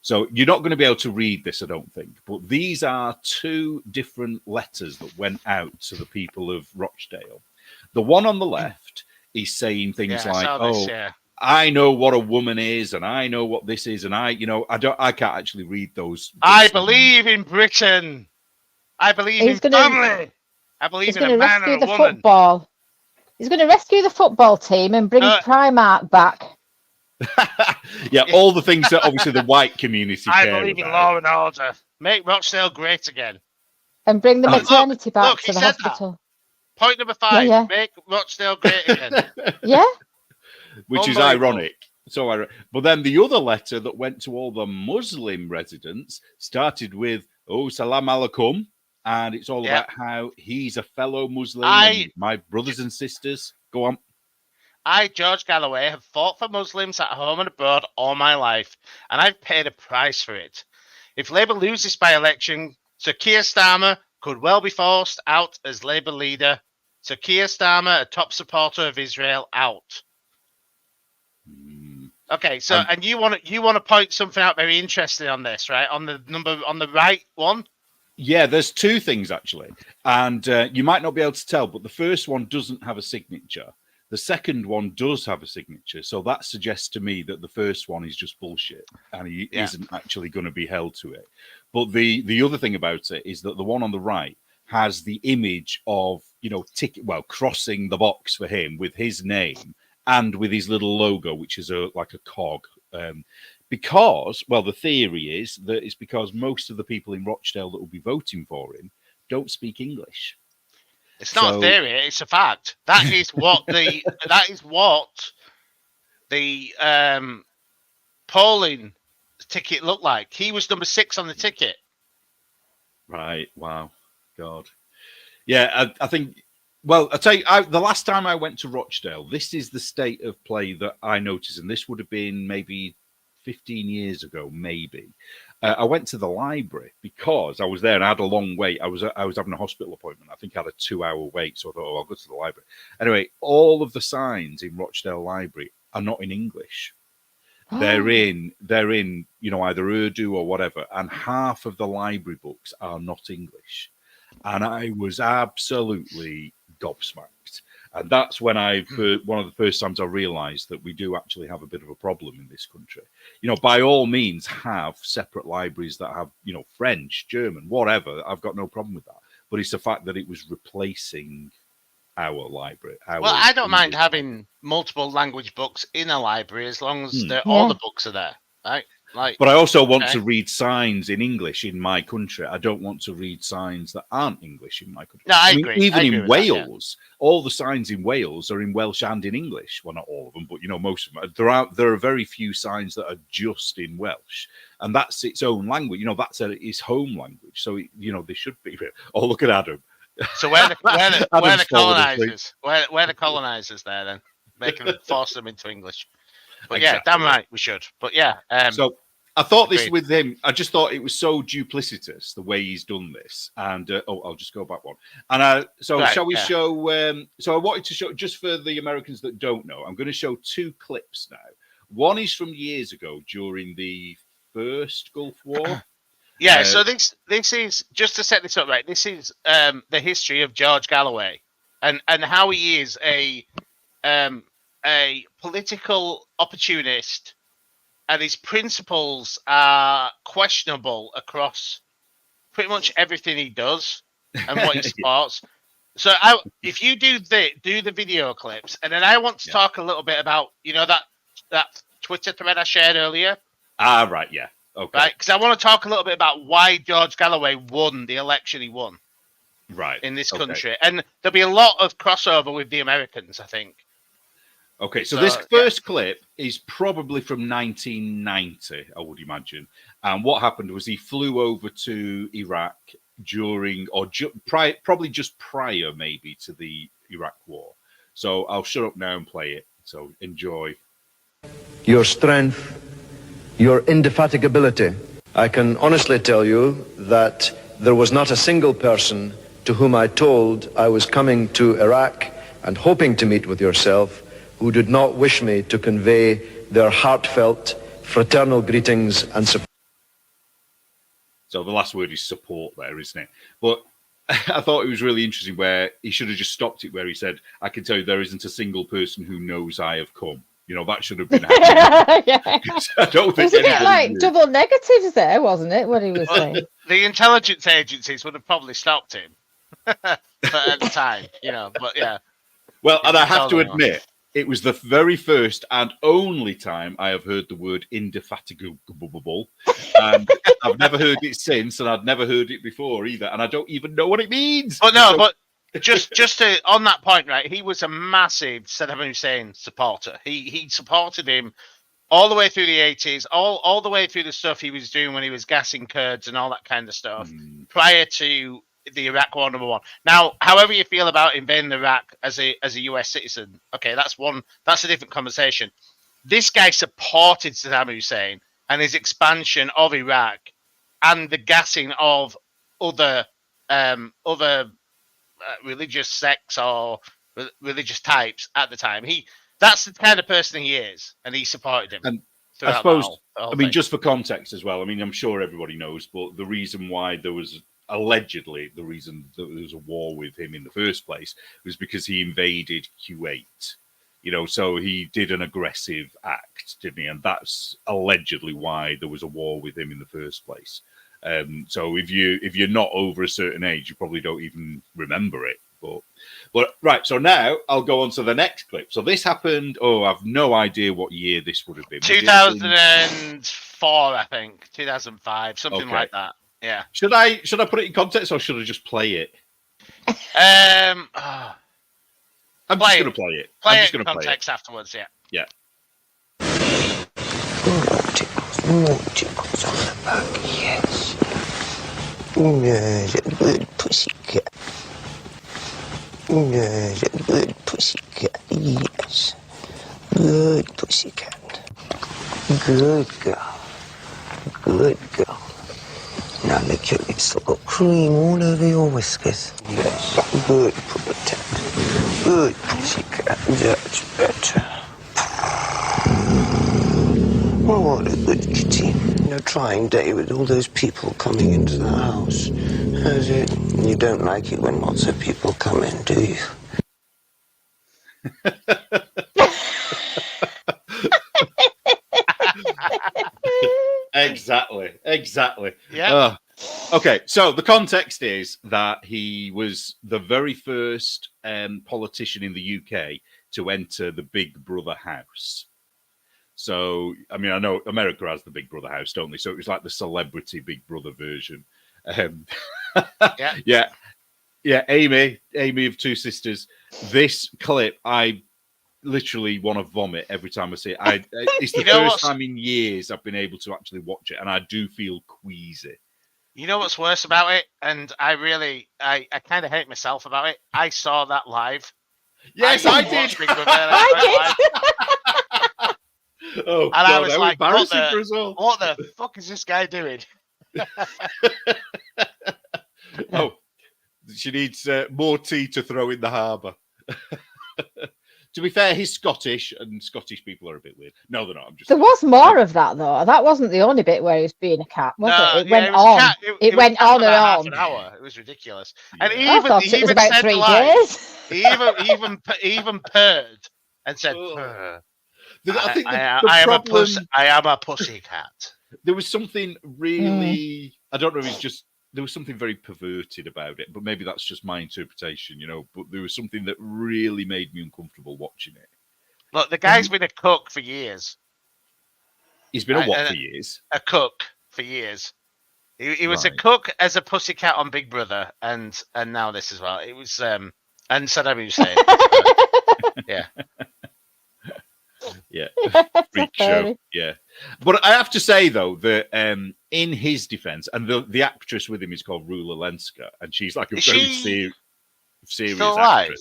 So you're not going to be able to read this, I don't think, but these are 2 different letters that went out to the people of Rochdale. The one on the left is saying things like, I know what a woman is, and I know what this is, and I can't actually read those. I believe in Britain. I believe in family. I believe in a man and a woman. Football. He's going to rescue the football team and bring Primark back. Yeah, all the things that obviously the white community I believe in law and order. Make Rochdale great again. And bring the maternity back to the hospital. That. Point number 5. Make Rochdale great again. Yeah. Which is ironic. But then the other letter that went to all the Muslim residents started with, salam alaikum. And it's all about how he's a fellow Muslim. And my brothers and sisters. Go on. I, George Galloway, have fought for Muslims at home and abroad all my life, and I've paid a price for it. If Labour loses by election, Sir Keir Starmer could well be forced out as Labour leader. Sir Keir Starmer, a top supporter of Israel, out. Okay, so and you want to point something out very interesting on this, right? On the right one. Yeah, there's 2 things actually, and you might not be able to tell, but the first one doesn't have a signature. The second one does have a signature, so that suggests to me that the first one is just bullshit, and he isn't actually going to be held to it. But the other thing about it is that the one on the right has the image of, crossing the box for him with his name and with his little logo, which is like a cog. Because, the theory is that it's because most of the people in Rochdale that will be voting for him don't speak English. It's not a theory; it's a fact. That is what the polling ticket looked like. He was number 6 on the ticket. Right. Wow. God. Yeah, I think. Well, I'll tell you, the last time I went to Rochdale, this is the state of play that I noticed, and this would have been maybe 15 years ago, maybe. I went to the library because I was there and I had a long wait. I was having a hospital appointment. I think I had a 2-hour wait, so I thought, I'll go to the library. Anyway, all of the signs in Rochdale Library are not in English. They're in either Urdu or whatever, and half of the library books are not English. And I was absolutely gobsmacked. And that's when one of the first times I realized that we do actually have a bit of a problem in this country. By all means, have separate libraries that have, French, German, whatever. I've got no problem with that. But it's the fact that it was replacing our library. I don't mind having multiple language books in a library as long as all the books are there, right? But I also want to read signs in English in my country. I don't want to read signs that aren't English in my country. No, I agree. Even in Wales, all the signs in Wales are in Welsh and in English. Well, not all of them, but most of them. There are very few signs that are just in Welsh, and that's its own language. That's its home language. So they should be. Oh, look at Adam. So where the colonizers? Where the colonizers there then? Force them into English. But exactly. Yeah, damn right we should. But yeah. So I thought this with him. I just thought it was so duplicitous the way he's done this. And I'll just go back one. And shall we show? So I wanted to show, just for the Americans that don't know, I'm going to show 2 clips now. One is from years ago during the first Gulf War. Yeah. So this is, just to set this up right. This is the history of George Galloway and how he is a political opportunist, and his principles are questionable across pretty much everything he does and what he supports. So if you do the video clips, and then I want to talk a little bit about that Twitter thread I shared earlier. Right, yeah, okay. Right, because I want to talk a little bit about why George Galloway won the election he won. Right. In this country, and there'll be a lot of crossover with the Americans, I think. Okay, so this first clip is probably from 1990, I would imagine. And what happened was he flew over to Iraq during, probably just prior, maybe, to the Iraq War. So I'll shut up now and play it. So enjoy. Your strength, your indefatigability. I can honestly tell you that there was not a single person to whom I told I was coming to Iraq and hoping to meet with yourself who did not wish me to convey their heartfelt, fraternal greetings and support. So the last word is support there, isn't it? But I thought it was really interesting where he should have just stopped it where he said, I can tell you there isn't a single person who knows I have come. That should have been happening. Yeah. I don't think it was a bit like double negatives there, wasn't it, what he was saying? The intelligence agencies would have probably stopped him at the time, but yeah. Well, and I have to admit, it was the very first and only time I have heard the word indefatigable. And I've never heard it since, and I'd never heard it before either. And I don't even know what it means. But no, but just to, on that point, right, he was a massive Saddam Hussein supporter. He supported him all the way through the 80s, all the way through the stuff he was doing when he was gassing Kurds and all that kind of stuff prior to the Iraq War #1. Now, however you feel about invading Iraq as a US citizen, okay, that's a different conversation. This guy supported Saddam Hussein and his expansion of Iraq and the gassing of other religious sects or religious types at the time. That's the kind of person he is, and he supported him. And I suppose, just for context as well, I'm sure everybody knows, but the reason why there was allegedly the reason that there was a war with him in the first place was because he invaded Kuwait. So he did an aggressive act, didn't he? And that's allegedly why there was a war with him in the first place. So if you're not over a certain age, you probably don't even remember it. But right, so now I'll go on to the next clip. So this happened. Oh, I've no idea what year this would have been. 2004, I think. 2005, something like that. Yeah. Should I put it in context or should I just play it? I'm just going to play it. Play it in context afterwards. Yeah. Yeah. More tickles on the back, yes. There's a good pussycat. There's a good pussycat, yes. Good pussycat. Good girl. Good girl. Now look at this, I've got cream all over your whiskers. Yes, good protect. Good pussycat, that's better. Oh, what a good kitty. No trying day with all those people coming into the house. Has it? You don't like it when lots of people come in, do you? Exactly. Yeah. Okay, so the context is that he was the very first politician in the UK to enter the Big Brother house. So, I mean, I know America has the Big Brother house, don't they? So it was like the celebrity Big Brother version. Yeah. Amy of Two Sisters. This clip, I literally want to vomit every time I see it. It's the first time in years I've been able to actually watch it, and I do feel queasy. You know what's worse about it? And I kind of hate myself about it. I saw that live. Yes, I did. I did. Oh, and God, I was like, embarrassing for us all. What the fuck is this guy doing? Oh, she needs more tea to throw in the harbour. To be fair, he's Scottish, and Scottish people are a bit weird. No, they're not. There was more of that, though. That wasn't the only bit where he was being a cat, was it? It went on. It went on and on. Half an hour. It was ridiculous. And I thought it was about 3 days. He even purred and said, "Purr." I am a pussycat. There was something really, I don't know if it's just, there was something very perverted about it, but maybe that's just my interpretation, but there was something that really made me uncomfortable watching it. Look, the guy's been a cook for years. He's been a what for years? A cook for years. He was a cook as a pussycat on Big Brother, and now this as well. It was, and Saddam Hussein. Yeah. Yeah, freak show. Yeah, but I have to say though that in his defense, and the actress with him is called Rula Lenska, and she's like a very serious actress.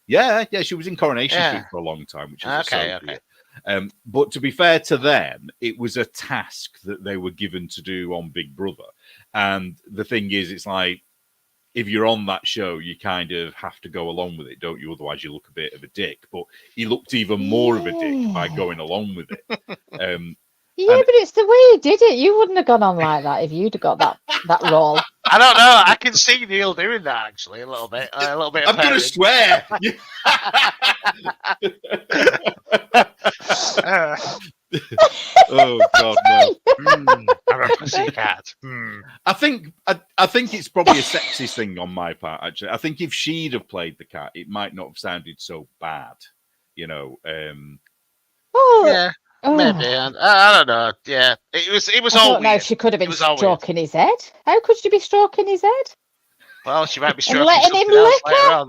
Yeah, she was in Coronation Street for a long time, which is okay. But to be fair to them, it was a task that they were given to do on Big Brother, and the thing is, it's like, if you're on that show, you kind of have to go along with it, don't you? Otherwise, you look a bit of a dick. But he looked even more of a dick by going along with it. But it's the way he did it. You wouldn't have gone on like that if you'd have got that role. I don't know. I can see Neil doing that actually a little bit. I'm going to swear. Oh God, no! I'm a pussycat. I think it's probably a sexist thing on my part. Actually, I think if she'd have played the cat, it might not have sounded so bad. Yeah, maybe. I don't know. Yeah, it was. I don't know if she could have been stroking his head. How could she be stroking his head? Well, she might be stroking letting him lick her.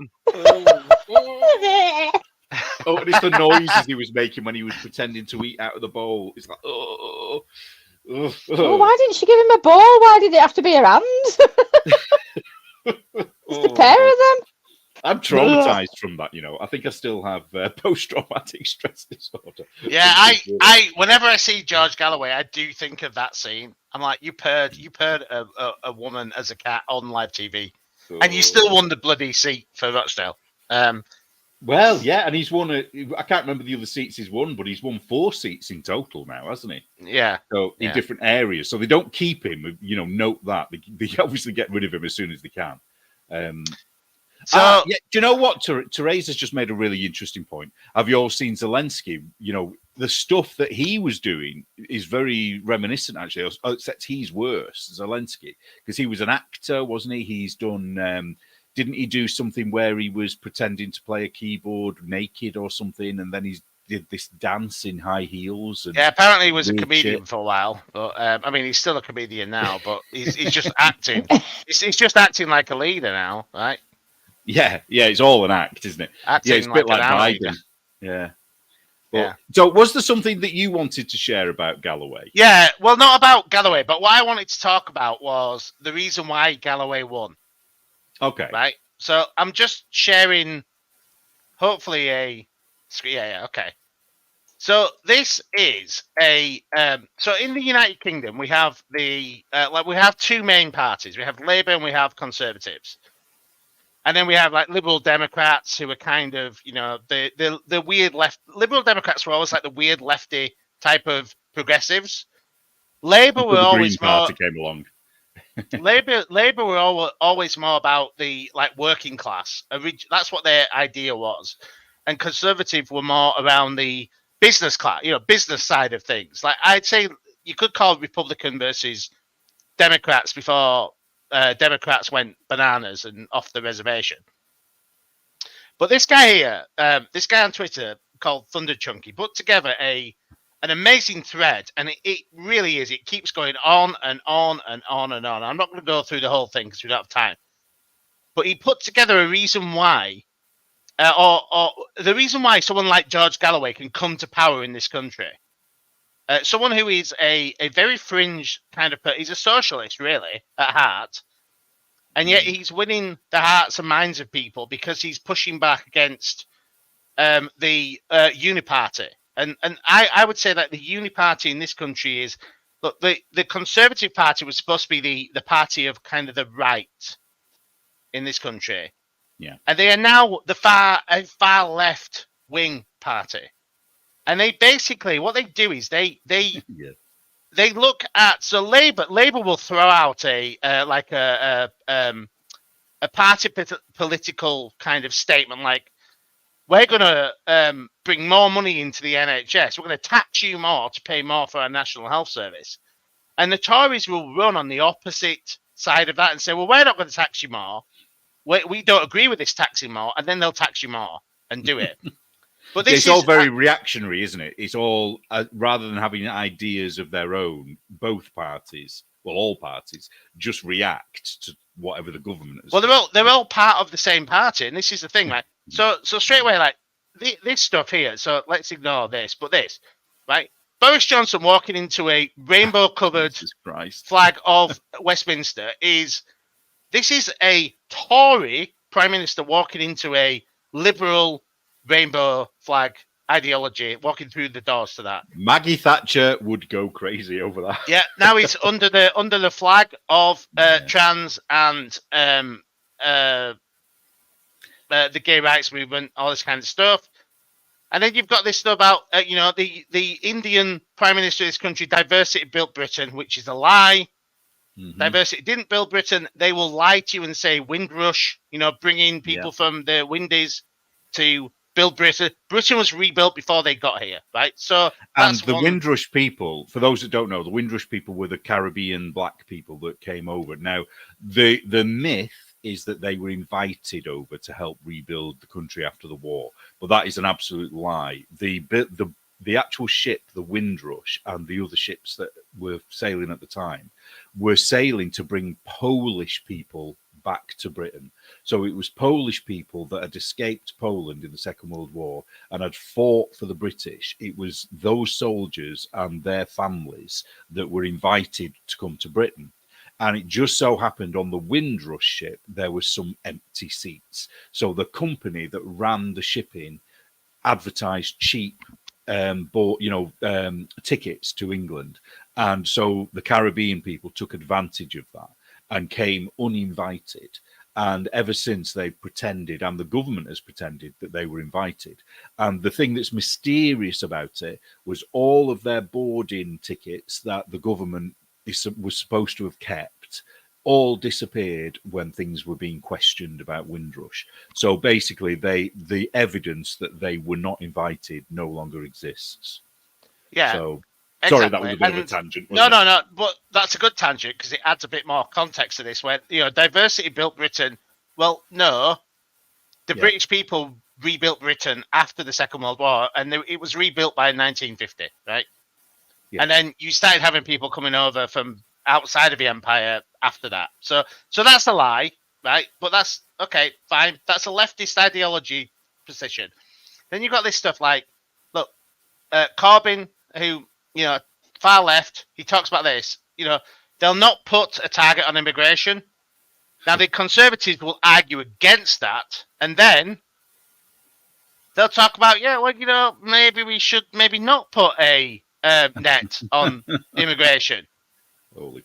Oh, and it's the noises he was making when he was pretending to eat out of the bowl. It's like, oh. Well, why didn't she give him a bowl? Why did it have to be her hand? Just a pair of them. I'm traumatized from that. I think I still have post-traumatic stress disorder. Yeah, I whenever I see George Galloway, I do think of that scene. I'm like, you purred a woman as a cat on live TV, and you still won the bloody seat for Rochdale. Well, yeah, and he's won I can't remember the other seats he's won, but he's won 4 seats in total now, hasn't he? Yeah. So in different areas. So they don't keep him, note that. They obviously get rid of him as soon as they can. Do you know what? Teresa's just made a really interesting point. Have you all seen Zelensky, the stuff that he was doing is very reminiscent, actually, except he's worse, Zelensky, because he was an actor, wasn't he? He's done, didn't he do something where he was pretending to play a keyboard naked or something, and then he did this dance in high heels? And yeah, apparently he was a weird comedian shit. for a while, but I mean, he's still a comedian now, but he's just acting. He's just acting like a leader now, right? Yeah, it's all an act, isn't it? Acting Yeah, it's a bit like like an Biden. leader. Yeah. But, Yeah. So, was there something that you wanted to share about Galloway? Yeah, well, not about Galloway, but what I wanted to talk about was the reason why Galloway won. Okay. Right. So I'm just sharing, hopefully a screen. Yeah. Okay. So this is a so in the United Kingdom we have we have two main parties. We have Labour and we have Conservatives. And then we have like Liberal Democrats who are kind of, the weird left. Liberal Democrats were always like the weird lefty type of progressives. Labour Until were the always Green more. Party came along. Labour were always more about the working class. That's what their idea was, and Conservative were more around the business class, business side of things. Like I'd say, you could call Republican versus Democrats before Democrats went bananas and off the reservation. But this guy here, this guy on Twitter called Thunder Chunky, put together an amazing thread, and it really is. It keeps going on and on and on and on. I'm not going to go through the whole thing because we don't have time. But he put together a reason why, or the reason why someone like George Galloway can come to power in this country. Someone who is a very fringe kind of person. He's a socialist, really, at heart. And yet he's winning the hearts and minds of people because he's pushing back against the Uniparty. And I would say that the Uniparty in this country is, look, the Conservative Party was supposed to be the party of kind of the right in this country. Yeah. And they are now the far left wing party. And they basically, what they do is they look at, so Labour will throw out a party political kind of statement like, we're going to bring more money into the NHS. We're going to tax you more to pay more for our National Health Service. And the Tories will run on the opposite side of that and say, well, we're not going to tax you more. We don't agree with this taxing more. And then they'll tax you more and do it. But this it's all very reactionary, isn't it? It's all, rather than having ideas of their own, both parties, well, all parties, just react to whatever the government is. Well, they're all part of the same party. And this is the thing, right? So straight away, like this stuff here. So let's ignore this, but this, right? Boris Johnson walking into a rainbow-covered flag of Westminster this is a Tory Prime Minister walking into a liberal rainbow flag ideology, walking through the doors to that. Maggie Thatcher would go crazy over that. Yeah, now he's under the flag of trans and the gay rights movement, all this kind of stuff. And then you've got this stuff about, the Indian Prime Minister of this country, diversity built Britain, which is a lie. Mm-hmm. Diversity didn't build Britain. They will lie to you and say Windrush, bring in people from the Windies to build Britain. Britain was rebuilt before they got here, right? So, and the Windrush people, for those that don't know, the Windrush people were the Caribbean black people that came over. Now, the myth is that they were invited over to help rebuild the country after the war, but that is an absolute lie. The actual ship, the Windrush, and the other ships that were sailing at the time were sailing to bring Polish people back to Britain. So it was Polish people that had escaped Poland in the Second World War and had fought for the British. It was those soldiers and their families that were invited to come to Britain. And it just so happened on the Windrush ship, there were some empty seats. So the company that ran the shipping advertised cheap tickets to England. And so the Caribbean people took advantage of that and came uninvited. And ever since they've pretended, and the government has pretended, that they were invited. And the thing that's mysterious about it was all of their boarding tickets that the government was supposed to have kept all disappeared when things were being questioned about Windrush. So basically, the evidence that they were not invited no longer exists. Yeah. So Exactly. sorry, that was a bit of a tangent. No, wasn't it? no, but that's a good tangent because it adds a bit more context to this. Where diversity built Britain. Well, no, the British people rebuilt Britain after the Second World War, and it was rebuilt by 1950, right? Yeah. And then you started having people coming over from outside of the empire after that. So that's a lie, right? But that's okay, fine. That's a leftist ideology position. Then you've got this stuff like, look, Corbyn, who, far left, he talks about this. They'll not put a target on immigration. Now, the Conservatives will argue against that, and then they'll talk about, maybe we should maybe not put a net on immigration.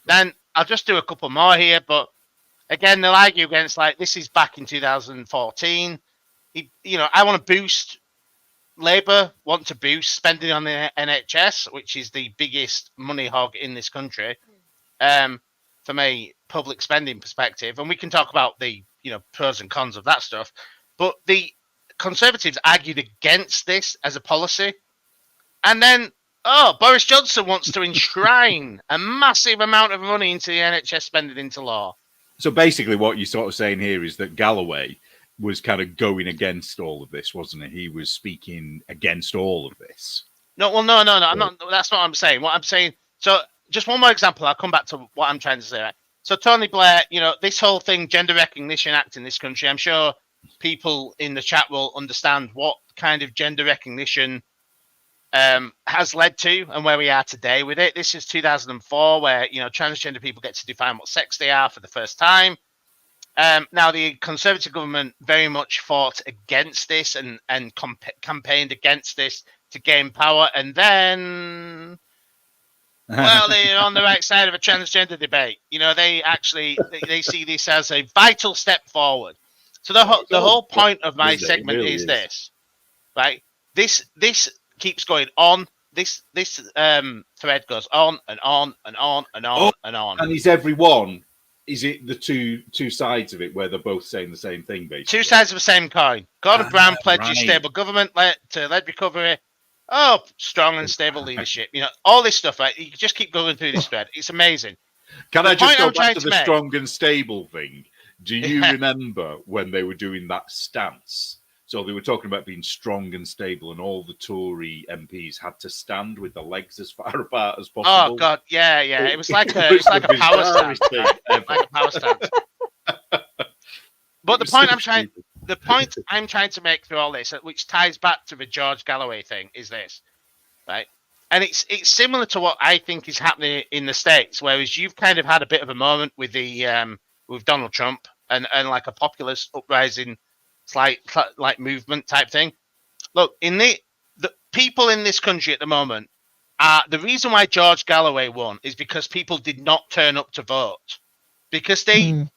Then I'll just do a couple more here, but again, they'll argue against, like, this is back in 2014. I want to boost Labour, want to boost spending on the NHS, which is the biggest money hog in this country, from a public spending perspective. And we can talk about the pros and cons of that stuff. But the Conservatives argued against this as a policy. And then, Boris Johnson wants to enshrine a massive amount of money into the NHS spending into law. So basically what you're sort of saying here is that Galloway was kind of going against all of this, wasn't he? He was speaking against all of this. No. I'm not. That's not what I'm saying. What I'm saying. So just one more example. I'll come back to what I'm trying to say. Right? So Tony Blair, this whole thing, Gender Recognition Act in this country, I'm sure people in the chat will understand what kind of gender recognition has led to and where we are today with it. This is 2004, where transgender people get to define what sex they are for the first time. Now, the Conservative government very much fought against this and campaigned against this to gain power. And then, well, they're on the right side of a transgender debate. They see this as a vital step forward. So the whole point of my segment really is this, right? This keeps going on. This thread goes on and on and on and on and on. And is everyone? Is it the two sides of it where they're both saying the same thing, basically? Two sides of the same coin. Gordon Brown pledges stable government to lead recovery. Strong and stable leadership. All this stuff, right? You can just keep going through this thread. It's amazing. Can I just go back to the strong and stable thing? Do you remember when they were doing that stance? So they were talking about being strong and stable, and all the Tory MPs had to stand with their legs as far apart as possible. Oh God, yeah. It was like a power stance. Like a power stance. But the point I'm trying to make through all this, which ties back to the George Galloway thing, is this, right? And it's similar to what I think is happening in the States, whereas you've kind of had a bit of a moment with the with Donald Trump and like a populist uprising. Like movement type thing. Look, in the people in this country at the moment, the reason why George Galloway won is because people did not turn up to vote, because they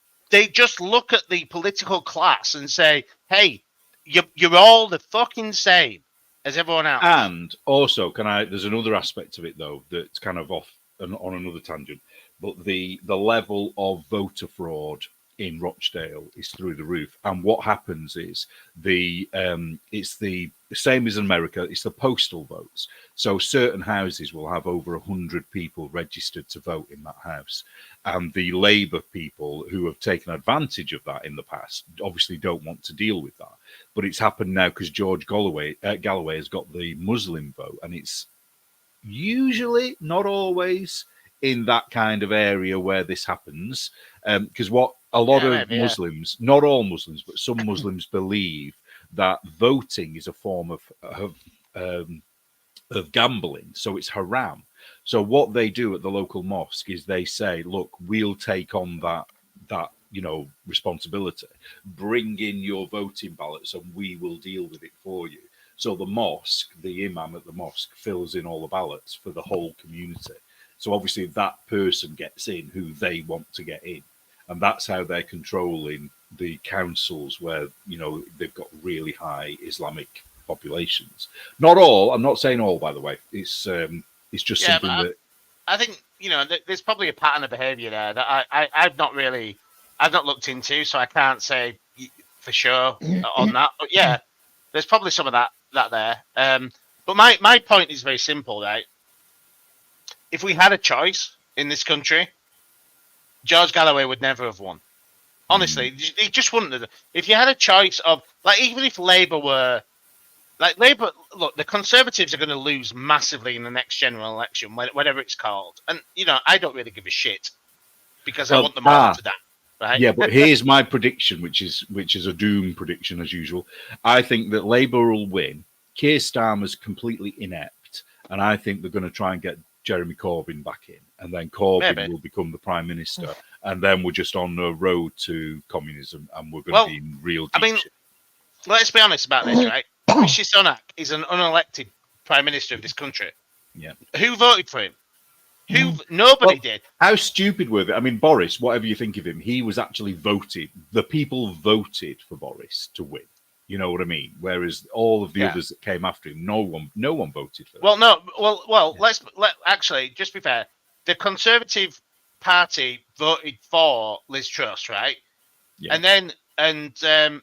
just look at the political class and say, "Hey, you're all the fucking same as everyone else." And also, there's another aspect of it though that's kind of off on another tangent, but the level of voter fraud in Rochdale is through the roof. And what happens is it's the same as in America, it's the postal votes. So certain houses will have over 100 people registered to vote in that house. And the Labour people who have taken advantage of that in the past obviously don't want to deal with that. But it's happened now because George Galloway has got the Muslim vote, and it's usually, not always, in that kind of area where this happens. Because what a lot of Muslims, not all Muslims, but some Muslims believe that voting is a form of gambling, so it's haram. So what they do at the local mosque is they say, "Look, we'll take on that responsibility. Bring in your voting ballots, and we will deal with it for you." So the mosque, the imam at the mosque, fills in all the ballots for the whole community. So obviously that person gets in who they want to get in. And that's how they're controlling the councils where, they've got really high Islamic populations. Not all, I'm not saying all, by the way. It's just something that... I think, there's probably a pattern of behaviour there that I've not looked into, so I can't say for sure on that. But yeah, there's probably some of that there. But my point is very simple, right? if we had a choice in this country, George Galloway would never have won. Honestly, he just wouldn't have. If you had a choice of, like, even if Labour were, like, Labour, look, the Conservatives are going to lose massively in the next general election, whatever it's called. And, you know, I don't really give a shit because I want them all to die. Right? Yeah, but here's my prediction, which is a doom prediction as usual. I think that Labour will win. Keir Starmer's completely inept, and I think they're going to try and get Jeremy Corbyn back in, and then Corbyn will become the Prime Minister, and then we're just on the road to communism, and we're going to be in real deep shit. Let's be honest about this, right? Rishi Sunak is an unelected Prime Minister of this country. Yeah. Who voted for him? Nobody did. How stupid were they? I mean, Boris, whatever you think of him, he was actually voted. The people voted for Boris to win. You know what I mean? Whereas all of the others that came after him, no one voted for them. Let's actually, just be fair. The Conservative Party voted for Liz Truss, right? Yeah. And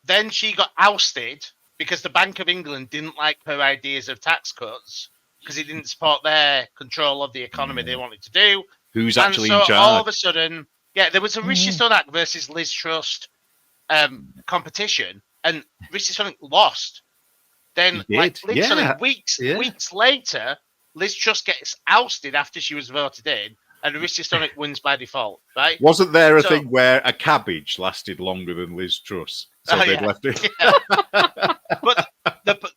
then she got ousted because the Bank of England didn't like her ideas of tax cuts because it didn't support their control of the economy they wanted to do. Who's actually in charge? All of a sudden, there was a Rishi Sunak versus Liz Truss competition. And Rishi Sunak lost. Then, weeks later, Liz Truss gets ousted after she was voted in, and Rishi Sunak wins by default. Right? Wasn't there a thing where a cabbage lasted longer than Liz Truss, so they'd left it? Yeah. But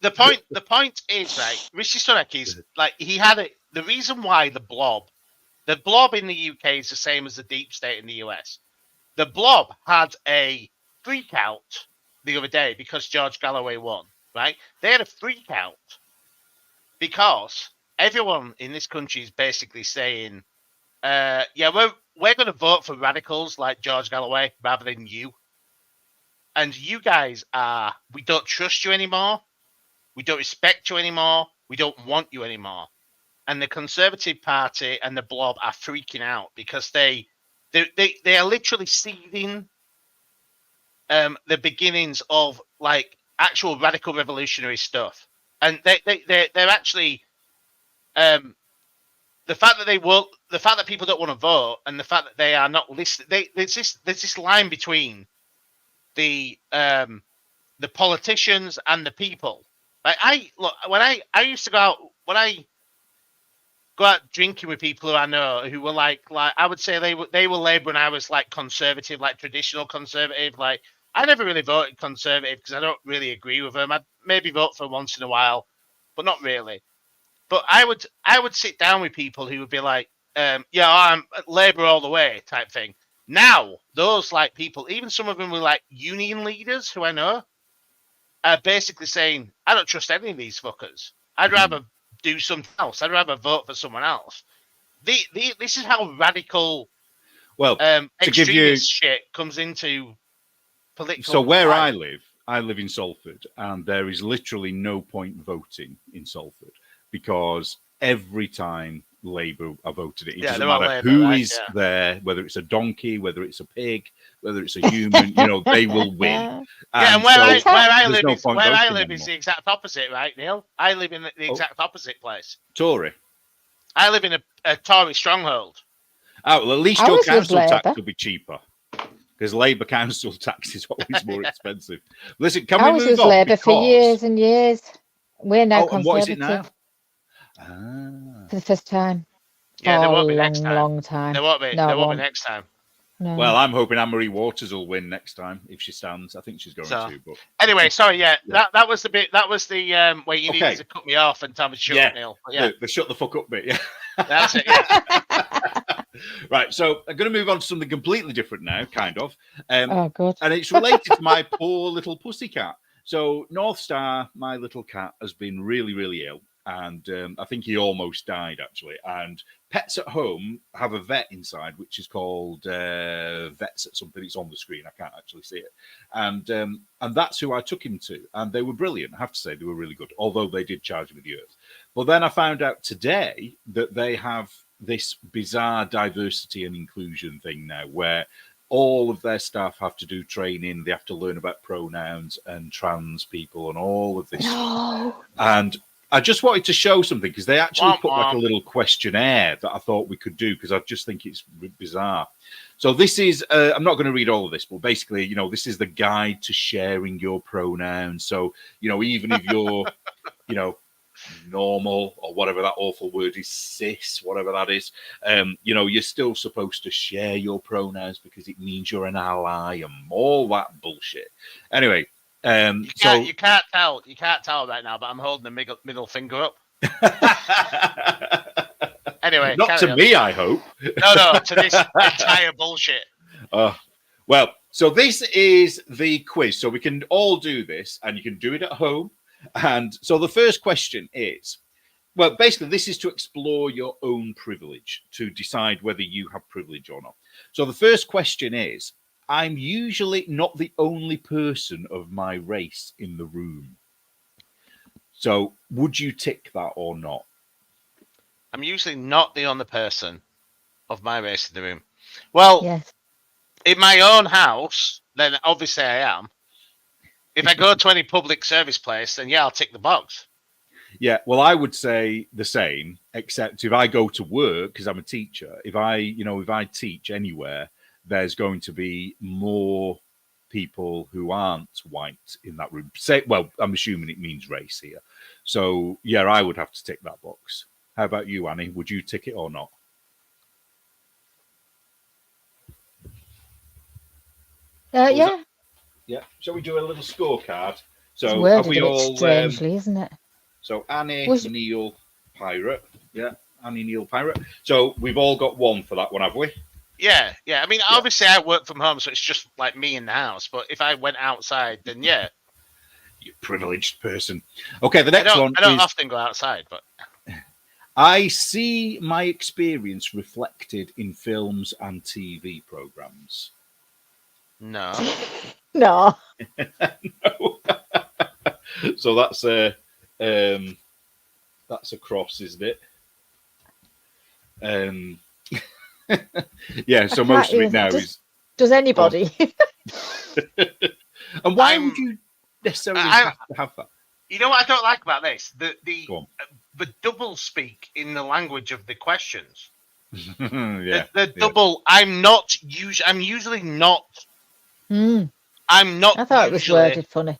the point is, right? Rishi Sunak is like he had it. The reason why the blob in the UK is the same as the deep state in the US. The blob had a freak out the other day because George Galloway won, right? They had a freak out because everyone in this country is basically saying, we're going to vote for radicals like George Galloway rather than you. And you guys we don't trust you anymore. We don't respect you anymore. We don't want you anymore. And the Conservative Party and the blob are freaking out because they are literally seeding the beginnings of like actual radical revolutionary stuff, and they're actually the fact that people don't want to vote, and the fact that they are not listening. There's this line between the politicians and the people. Like when I used to go out drinking with people who I know who were like I would say they were Labour when I was like conservative, like traditional conservative. Like I never really voted conservative because I don't really agree with them. I'd maybe vote for once in a while, but not really. But I would sit down with people who would be like, I'm Labour all the way type thing. Now those like people, even some of them were like union leaders who I know, are basically saying, I don't trust any of these fuckers. I'd rather do something else. I'd rather vote for someone else. This is how radical extremist shit comes into political. So where life. I live in Salford, and there is literally no point voting in Salford because every time Labour are voted it doesn't matter who is there, whether it's a donkey, whether it's a pig, whether it's a human, they will win. And where I live is the exact opposite, right, Neil? I live in the exact opposite place. Tory. I live in a Tory stronghold. Oh, well, at least your council tax will be cheaper. Because Labour council tax is always more expensive. Listen, can we move on? Labour for years and years. We're now conservative. What is it now? For the first time. Yeah, there won't be next time. Long time. There won't be. There won't be next time. No. Well, I'm hoping Anne-Marie Waters will win next time if she stands. I think she's going to. But anyway, sorry. Yeah, that was the bit. That was the where you needed to cut me off and tell me shut, Neil. Yeah, the shut the fuck up bit. Yeah, that's it. Yeah. Right, so I'm going to move on to something completely different now, kind of. Oh, good. And it's related to my poor little pussycat. So North Star, my little cat, has been really, really ill. And I think he almost died, actually. And Pets at Home have a vet inside, which is called Vets at something. It's on the screen. I can't actually see it. And that's who I took him to. And they were brilliant. I have to say, they were really good, although they did charge me the earth. But then I found out today that they have this bizarre diversity and inclusion thing now where all of their staff have to do training. They have to learn about pronouns and trans people and all of this. No. And I just wanted to show something because they actually Womp put like a womp. little questionnaire that I thought we could do because I just think it's bizarre. So this is, I'm not going to read all of this, but basically, you know, this is the guide to sharing your pronouns. So, you know, even if you're, you know, normal or whatever that awful word is, cis, whatever that is, you know, you're still supposed to share your pronouns because it means you're an ally and all that bullshit. Anyway, You can't tell right now, but I'm holding the middle finger up. Anyway, not to on. me, I hope. No, to this entire bullshit. Well, so this is the quiz. So we can all do this, and you can do it at home. And so the first question is, well, basically, this is to explore your own privilege, to decide whether you have privilege or not. So the first question is, I'm usually not the only person of my race in the room. So would you tick that or not? I'm usually not the only person of my race in the room. Well, Yes. in my own house, then obviously I am. If I go to any public service place, then yeah, I'll tick the box. Yeah, well, I would say the same, except if I go to work, because I'm a teacher, if I teach anywhere, there's going to be more people who aren't white in that room. Well, I'm assuming it means race here. So, yeah, I would have to tick that box. How about you, Annie? Would you tick it or not? Yeah. Yeah. Shall we do a little scorecard? It's So, worded have we a bit all... strangely, isn't it? So, Annie, Was- Neil, Pirate. Yeah, Annie, Neil, Pirate. So, we've all got one for that one, have we? Yeah. I mean, obviously I work from home, so it's just like me in the house. But if I went outside, then yeah. You privileged person. Okay, the next one I don't is... often go outside, but... I see my experience reflected in films and TV programs. No. No. No. So that's a cross, isn't it? Yeah. So most of it now is. Does anybody? And why would you necessarily have to have that? You know what I don't like about this? Go on. The double speak in the language of the questions. Yeah. The double. I'm usually not. Hmm. I'm not. I thought it was usually- worded funny.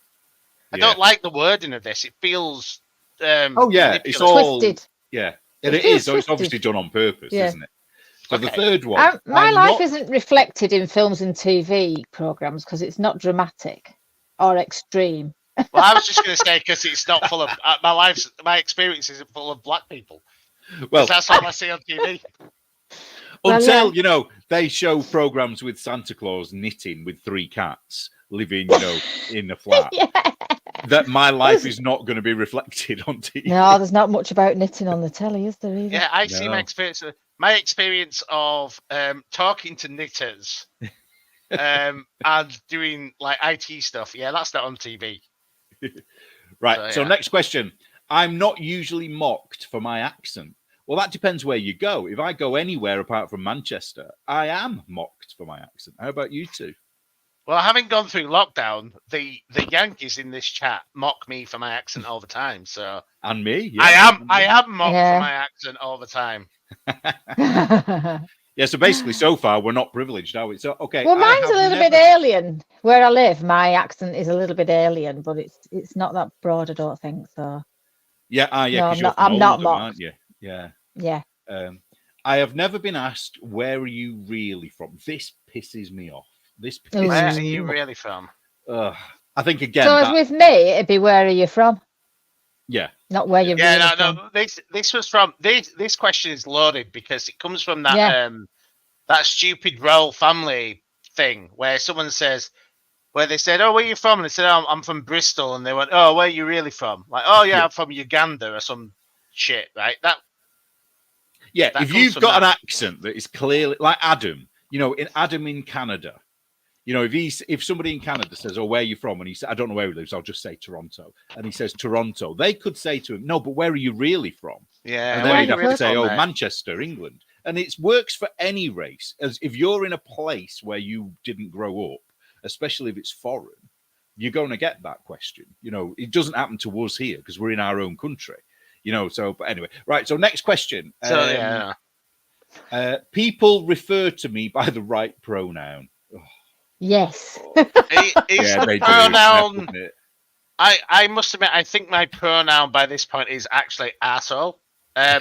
I don't like the wording of this. It feels. Oh yeah, it's manipulative. all. Twisted. Yeah, It it feels is. So it's twisted. obviously done on purpose, Yeah. isn't it? So the Okay. third one. My I'm life not- isn't reflected in films and TV programs because it's not dramatic or extreme. Well, I was just going to say because it's not full of my experience isn't full of black people. Well, That's all I see on TV. Well, until yeah. they show programs with Santa Claus knitting with 3 cats living in a flat. Yeah. That my life is not going to be reflected on TV. No, there's not much about knitting on the telly, is there? Either? Yeah, I see No. my experience of talking to knitters and doing like IT stuff. Yeah, that's not on TV. Right. So yeah. next question. I'm not usually mocked for my accent. Well, that depends where you go. If I go anywhere apart from Manchester, I am mocked for my accent. How about you two? Well, having gone through lockdown, the Yankees in this chat mock me for my accent all the time. So And me? Yeah. I am mocked Yeah. for my accent all the time. Yeah. So basically, so far we're not privileged, are we? So okay. Well, I mine's a have little bit never- alien. Where I live, my accent is a little bit alien, but it's not that broad, I don't think. So Yeah. Yeah. No, 'cause you're I'm from not Oldham, mocked. aren't you? Yeah. yeah. I have never been asked, where are you really from? This pisses me off. This Ooh. pisses Where are me you off. really from? I think again. So as that- with me, it'd be where are you from, yeah. not where you're Yeah, really no, from. no. This was from this question is loaded because it comes from that Yeah. that stupid royal family thing where someone says where they said, "Oh, where are you from?" And they said, "Oh, I'm from Bristol," and they went, "Oh, where are you really from?" Like, "Oh, yeah, Yeah. I'm from Uganda or some shit." Right? Yeah, That if comes you've from got that. an accent that is clearly like Adam, Adam in Canada, if somebody in Canada says, "Oh, where are you from?" and he says, "I don't know where he lives," I'll just say Toronto, and he says Toronto. They could say to him, "No, but where are you really from?" Yeah, And where then are he'd you have really to say, from, "Oh, mate?" Manchester, England," and it works for any race. As if you're in a place where you didn't grow up, especially if it's foreign, you're going to get that question. It doesn't happen to us here because we're in our own country. You know, so but anyway, right. So next question. So yeah. People refer to me by the right pronoun. Yes. Is Yeah, the they do. pronoun? Isn't it? I must admit, I think my pronoun by this point is actually arsehole. I'm,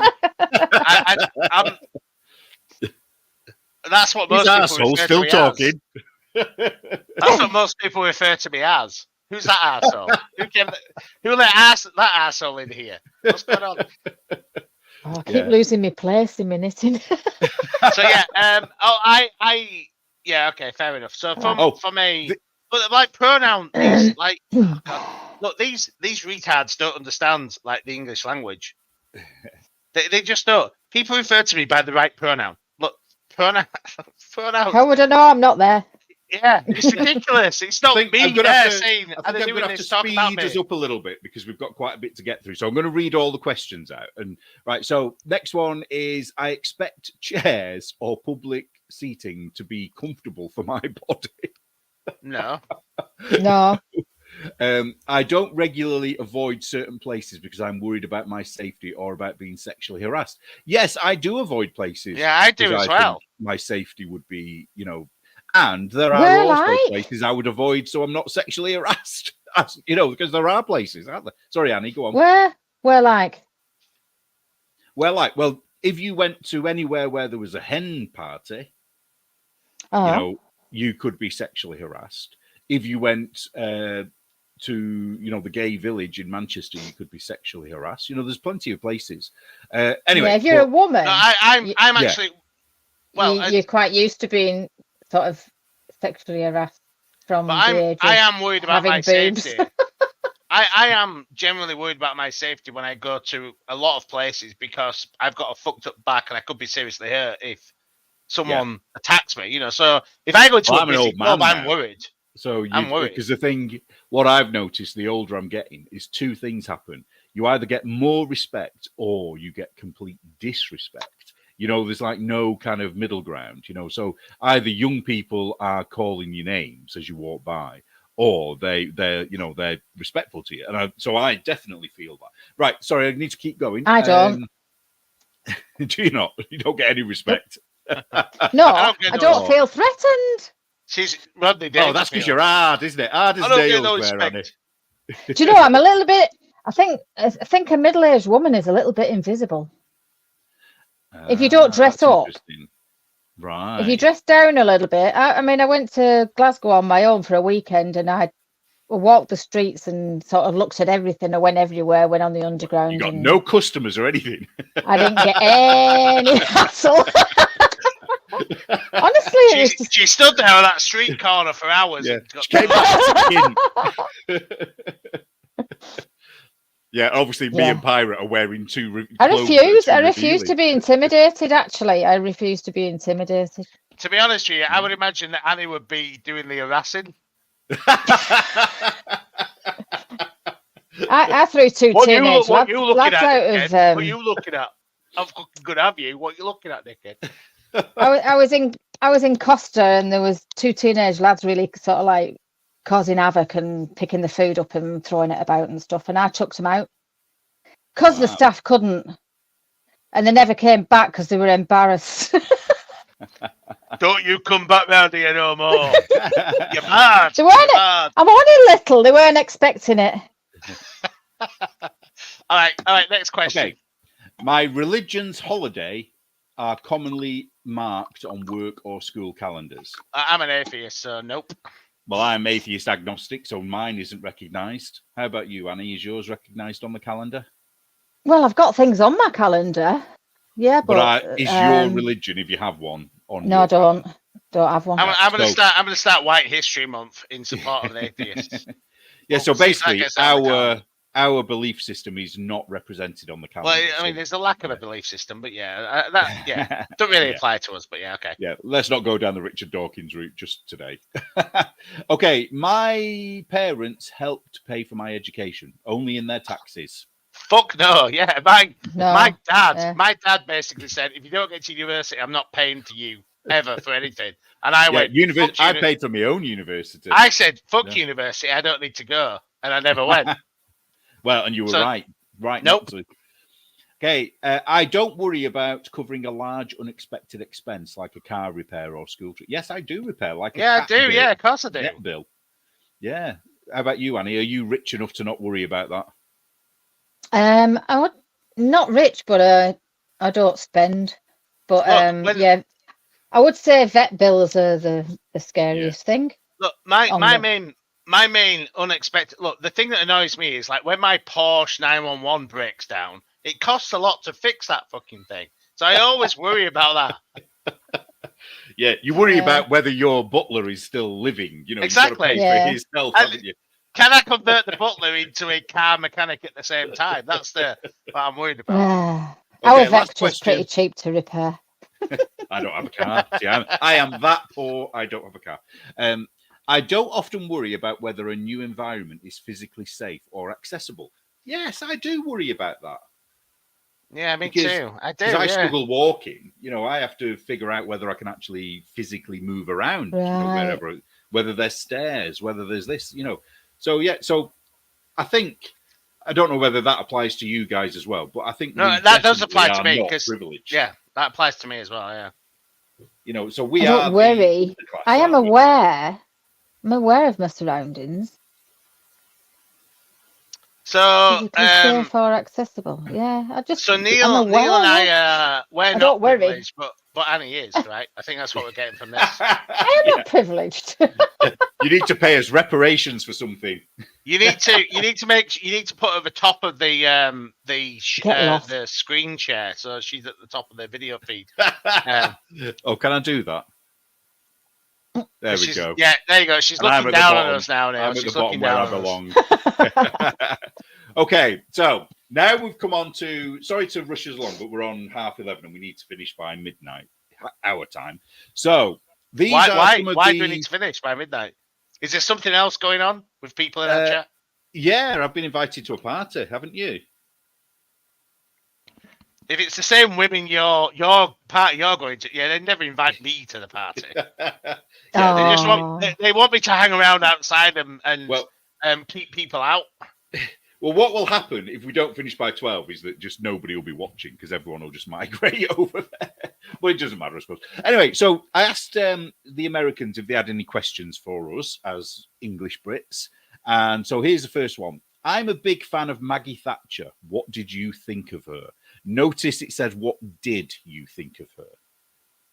that's what These most people assholes refer still to me talking. as. That's what most people refer to me as. Who's that arsehole? Who let that arsehole in here? What's going on? Oh, I keep losing my place in my knitting. So yeah, yeah, okay, fair enough. So for me, but like pronoun is like, oh God, look, these retards don't understand like the English language. They just don't. People refer to me by the right pronoun. Look, pronoun. How would I know I'm not there? Yeah, it's ridiculous. It's not me there saying. I think I'm going to have to speed us up a little bit because we've got quite a bit to get through. So I'm going to read all the questions out. And right, so next one is: I expect chairs or public seating to be comfortable for my body. No. No. I don't regularly avoid certain places because I'm worried about my safety or about being sexually harassed. Yes, I do avoid places. Yeah, I do as well. My safety would be, and there are also places I would avoid so I'm not sexually harassed. Because there are places, aren't there? Sorry, Annie, go on. Where like? Well, if you went to anywhere where there was a hen party, you could be sexually harassed. If you went to the gay village in Manchester, you could be sexually harassed. There's plenty of places. Anyway, if you're a woman, I'm actually. Well, you're quite used to being sort of sexually harassed from the age of I am worried about my boobs. safety. I am generally worried about my safety when I go to a lot of places because I've got a fucked up back and I could be seriously hurt if someone attacks me. So if I go to a busy club, I'm worried. So I'm worried because what I've noticed, the older I'm getting, is two things happen. You either get more respect or you get complete disrespect. There's like no kind of middle ground. So either young people are calling you names as you walk by, or they're respectful to you. And so I definitely feel that. Right. Sorry, I need to keep going. I don't. Do you not? You don't get any respect. No, I don't feel threatened. She's Rodney. Oh, that's because you're hard, isn't it? Hard as nails, Annie. Do you know? I'm a little bit. I think a middle-aged woman is a little bit invisible. If you don't dress up, right? If you dress down a little bit, I went to Glasgow on my own for a weekend, and I walked the streets and sort of looked at everything. I went everywhere, went on the underground. You got no customers or anything. I didn't get any hassle. Honestly, she stood there on that street corner for hours. Yeah, she came back Yeah, obviously, me and Pirate are wearing two. I refuse to be intimidated. Actually, I refuse to be intimidated. To be honest with you, I would imagine that Annie would be doing the harassing. I threw two teenage lads out of. What are you looking at? I'm fucking good at you. What are you looking at, dickhead? I was in Costa, and there was two teenage lads really sort of like causing havoc and picking the food up and throwing it about and stuff, and I chucked them out because the staff couldn't, and they never came back because they were embarrassed. Don't you come back round here no more. You're mad. I'm only little. They weren't expecting it. All right. Next question. Okay. My religion's holiday are commonly marked on work or school calendars. I'm an atheist, so nope. Well, I'm atheist agnostic, so mine isn't recognised. How about you, Annie? Is yours recognised on the calendar? Well, I've got things on my calendar. Yeah, but is your religion, if you have one, on? No, I don't have one. I'm going to start White History Month in support of the atheists. Yeah, so basically, our belief system is not represented on the calendar. Well, there's a lack of a belief system, but don't really apply to us. But yeah, okay. Yeah, let's not go down the Richard Dawkins route just today. Okay, my parents helped pay for my education only in their taxes. Fuck no, yeah. My dad basically said, if you don't get to university, I'm not paying to you ever for anything. And I went, I paid for my own university. I said, fuck university, I don't need to go. And I never went. Well, and you were right. Nope. Okay, I don't worry about covering a large unexpected expense like a car repair or school trip. Yes, I do repair like a Yeah, I cat do. bill, Yeah, of course I do. net bill. Yeah. How about you, Annie? Are you rich enough to not worry about that? I would not rich, but I don't spend. But Look, yeah, I would say vet bills are the scariest thing. Look, on my the- main unexpected. Look, the thing that annoys me is like when my Porsche 911 breaks down. It costs a lot to fix that fucking thing, so I always worry about that. Yeah, you worry Yeah. about whether your butler is still living. You know, Exactly. You've got to pay Yeah. for his health, And- haven't you? Can I convert the butler into a car mechanic at the same time? That's what I'm worried about. Our Okay, last Vectra's pretty question. cheap to repair. I don't have a car. See, I am that poor. I don't have a car. I don't often worry about whether a new environment is physically safe or accessible. Yes, I do worry about that. Yeah, me Because- too. I do. Because I Yeah. struggle walking, I have to figure out whether I can actually physically move around, Right. whether there's stairs, whether there's this, So yeah, so I think I don't know whether that applies to you guys as well, but I think No, we that does definitely apply to are me, not 'cause- privileged. Yeah, that applies to me as well. Yeah. So we I are. don't worry. the class, I am aren't we? aware. I'm aware of my surroundings. So, Physically safe or accessible. Yeah, I just. so I'm Neil aware. and I, we're I not don't worry. privileged, but Annie is, right? I think that's what we're getting from this. I am not privileged. You need to pay us reparations for something. You need to put her at the top of the Get lost. the screen share, so she's at the top of the video feed. Oh, can I do that? There we go. Yeah, there you go. She's And I'm looking at the down on bottom. us now. I'm at She's the bottom looking where I down on us. belong. Okay, so now we've come on to. Sorry to rush us along, but we're on 11:30 and we need to finish by midnight, our time. So these Why are some of do the. we need to finish by midnight? Is there something else going on with people in our chat? Yeah, I've been invited to a party, haven't you? If it's the same women your party you're going to, yeah, they never invite me to the party. Yeah, They just Aw. want they want me to hang around outside and Well, keep people out. Well, what will happen if we don't finish by 12 is that just nobody will be watching because everyone will just migrate over there. Well, it doesn't matter, I suppose. Anyway, so I asked the Americans if they had any questions for us as English Brits. And so here's the first one. I'm a big fan of Maggie Thatcher. What did you think of her? Notice it said, what did you think of her?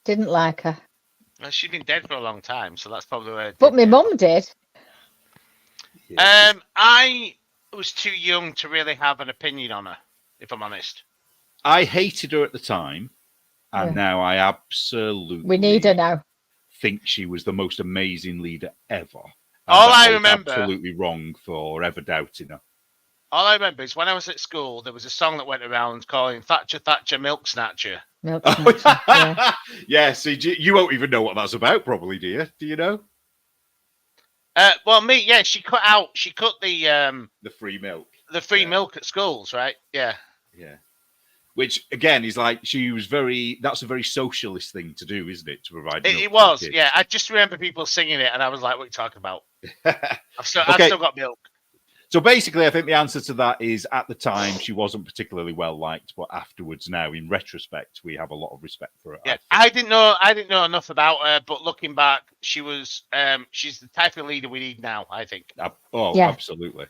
Didn't like her. Well, she's been dead for a long time, so that's probably where. But my mum did. I was too young to really have an opinion on her, if I'm honest. I hated her at the time, and Yeah. now I absolutely We need her now. think she was the most amazing leader ever. All that I was remember- absolutely wrong for ever doubting her. All I remember is when I was at school, there was a song that went around calling Thatcher, Thatcher, Milk Snatcher. Milk snatcher, yeah. Yeah, see, you won't even know what that's about, probably, do you? Do you know? Well, she cut The free milk. the free Yeah. milk at schools, right? Yeah. Yeah. Which, again, is like, that's a very socialist thing to do, isn't it? To provide milk It for was, kids. yeah. I just remember people singing it, and I was like, "What are you talking about?" I've still got milk. So basically, I think the answer to that is at the time she wasn't particularly well liked, but afterwards, now in retrospect, we have a lot of respect for her. Yeah, I I didn't know enough about her, but looking back, she's the type of leader we need now. I think. Oh, Yeah. absolutely.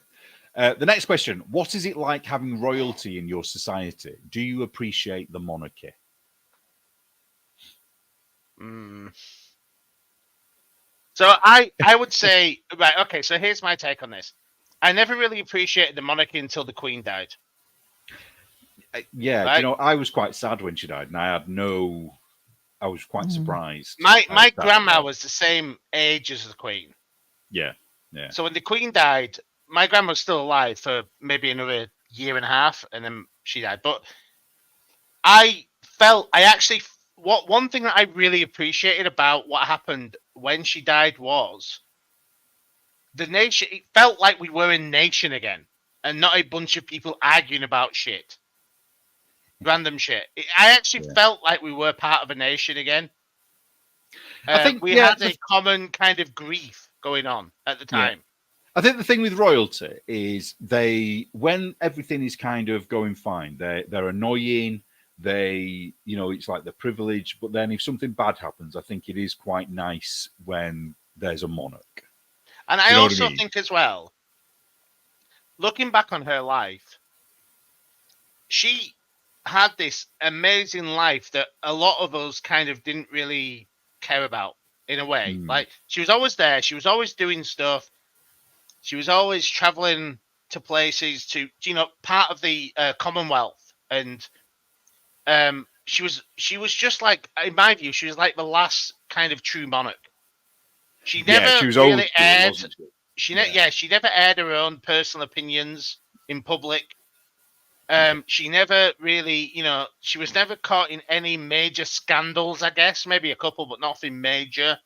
The next question: what is it like having royalty in your society? Do you appreciate the monarchy? So I would say, right, okay. So here's my take on this. I never really appreciated the monarchy until the Queen died. Yeah, Right. I was quite sad when she died, and I was quite surprised. My at that grandma event. was the same age as the Queen. Yeah, yeah. So when the Queen died, my grandma was still alive for maybe another year and a half, and then she died. But one thing that I really appreciated about what happened when she died was the nation. It felt like we were a nation again, and not a bunch of people arguing about shit, random shit. I actually felt like we were part of a nation again. I think we had a common kind of grief going on at the time. I think the thing with royalty is when everything is kind of going fine, they're annoying. It's like the privilege. But then if something bad happens, I think it is quite nice when there's a monarch. And I also think as well, looking back on her life, she had this amazing life that a lot of us kind of didn't really care about in a way. Like, she was always there. She was always doing stuff. She was always traveling to places part of the Commonwealth. And she was just like, in my view, she was like the last kind of true monarch. She never she was really aired. She never aired her own personal opinions in public. She never really, she was never caught in any major scandals, I guess. Maybe a couple, but nothing major.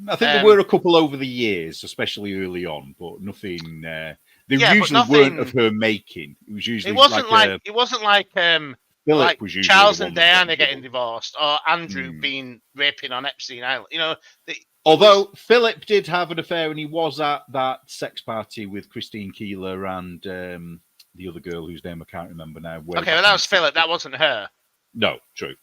I think there were a couple over the years, especially early on, but nothing. They usually weren't of her making. It was usually. It wasn't like Philip was usually Charles and Diana getting divorced, or Andrew being raping on Epstein Island. Although Philip did have an affair, and he was at that sex party with Christine Keeler and the other girl whose name I can't remember now. Okay, well, that was Philip. That wasn't her. No, true.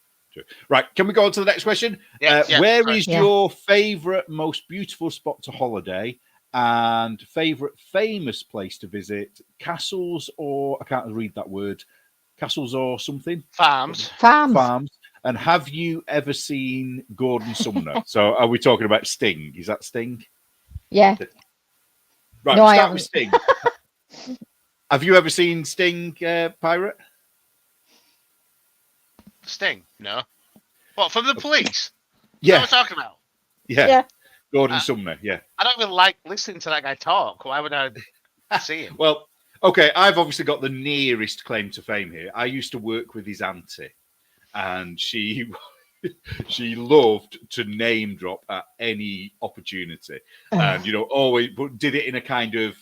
Right, can we go on to the next question? Where is your favourite, most beautiful spot to holiday and favourite famous place to visit? Castles or, I can't read that word, castles or something? Farms. And have you ever seen Gordon Sumner? So are we talking about Sting? Is that Sting? Yeah. Right, no, start with Sting. Have you ever seen Sting, Pirate? Sting? No. What, from the Police? Yeah. What are we talking about? Yeah. Gordon Sumner, yeah. I don't even like listening to that guy talk. Why would I see him? Well, okay, I've obviously got the nearest claim to fame here. I used to work with his auntie, and she loved to name drop at any opportunity. And, always but did it in a kind of,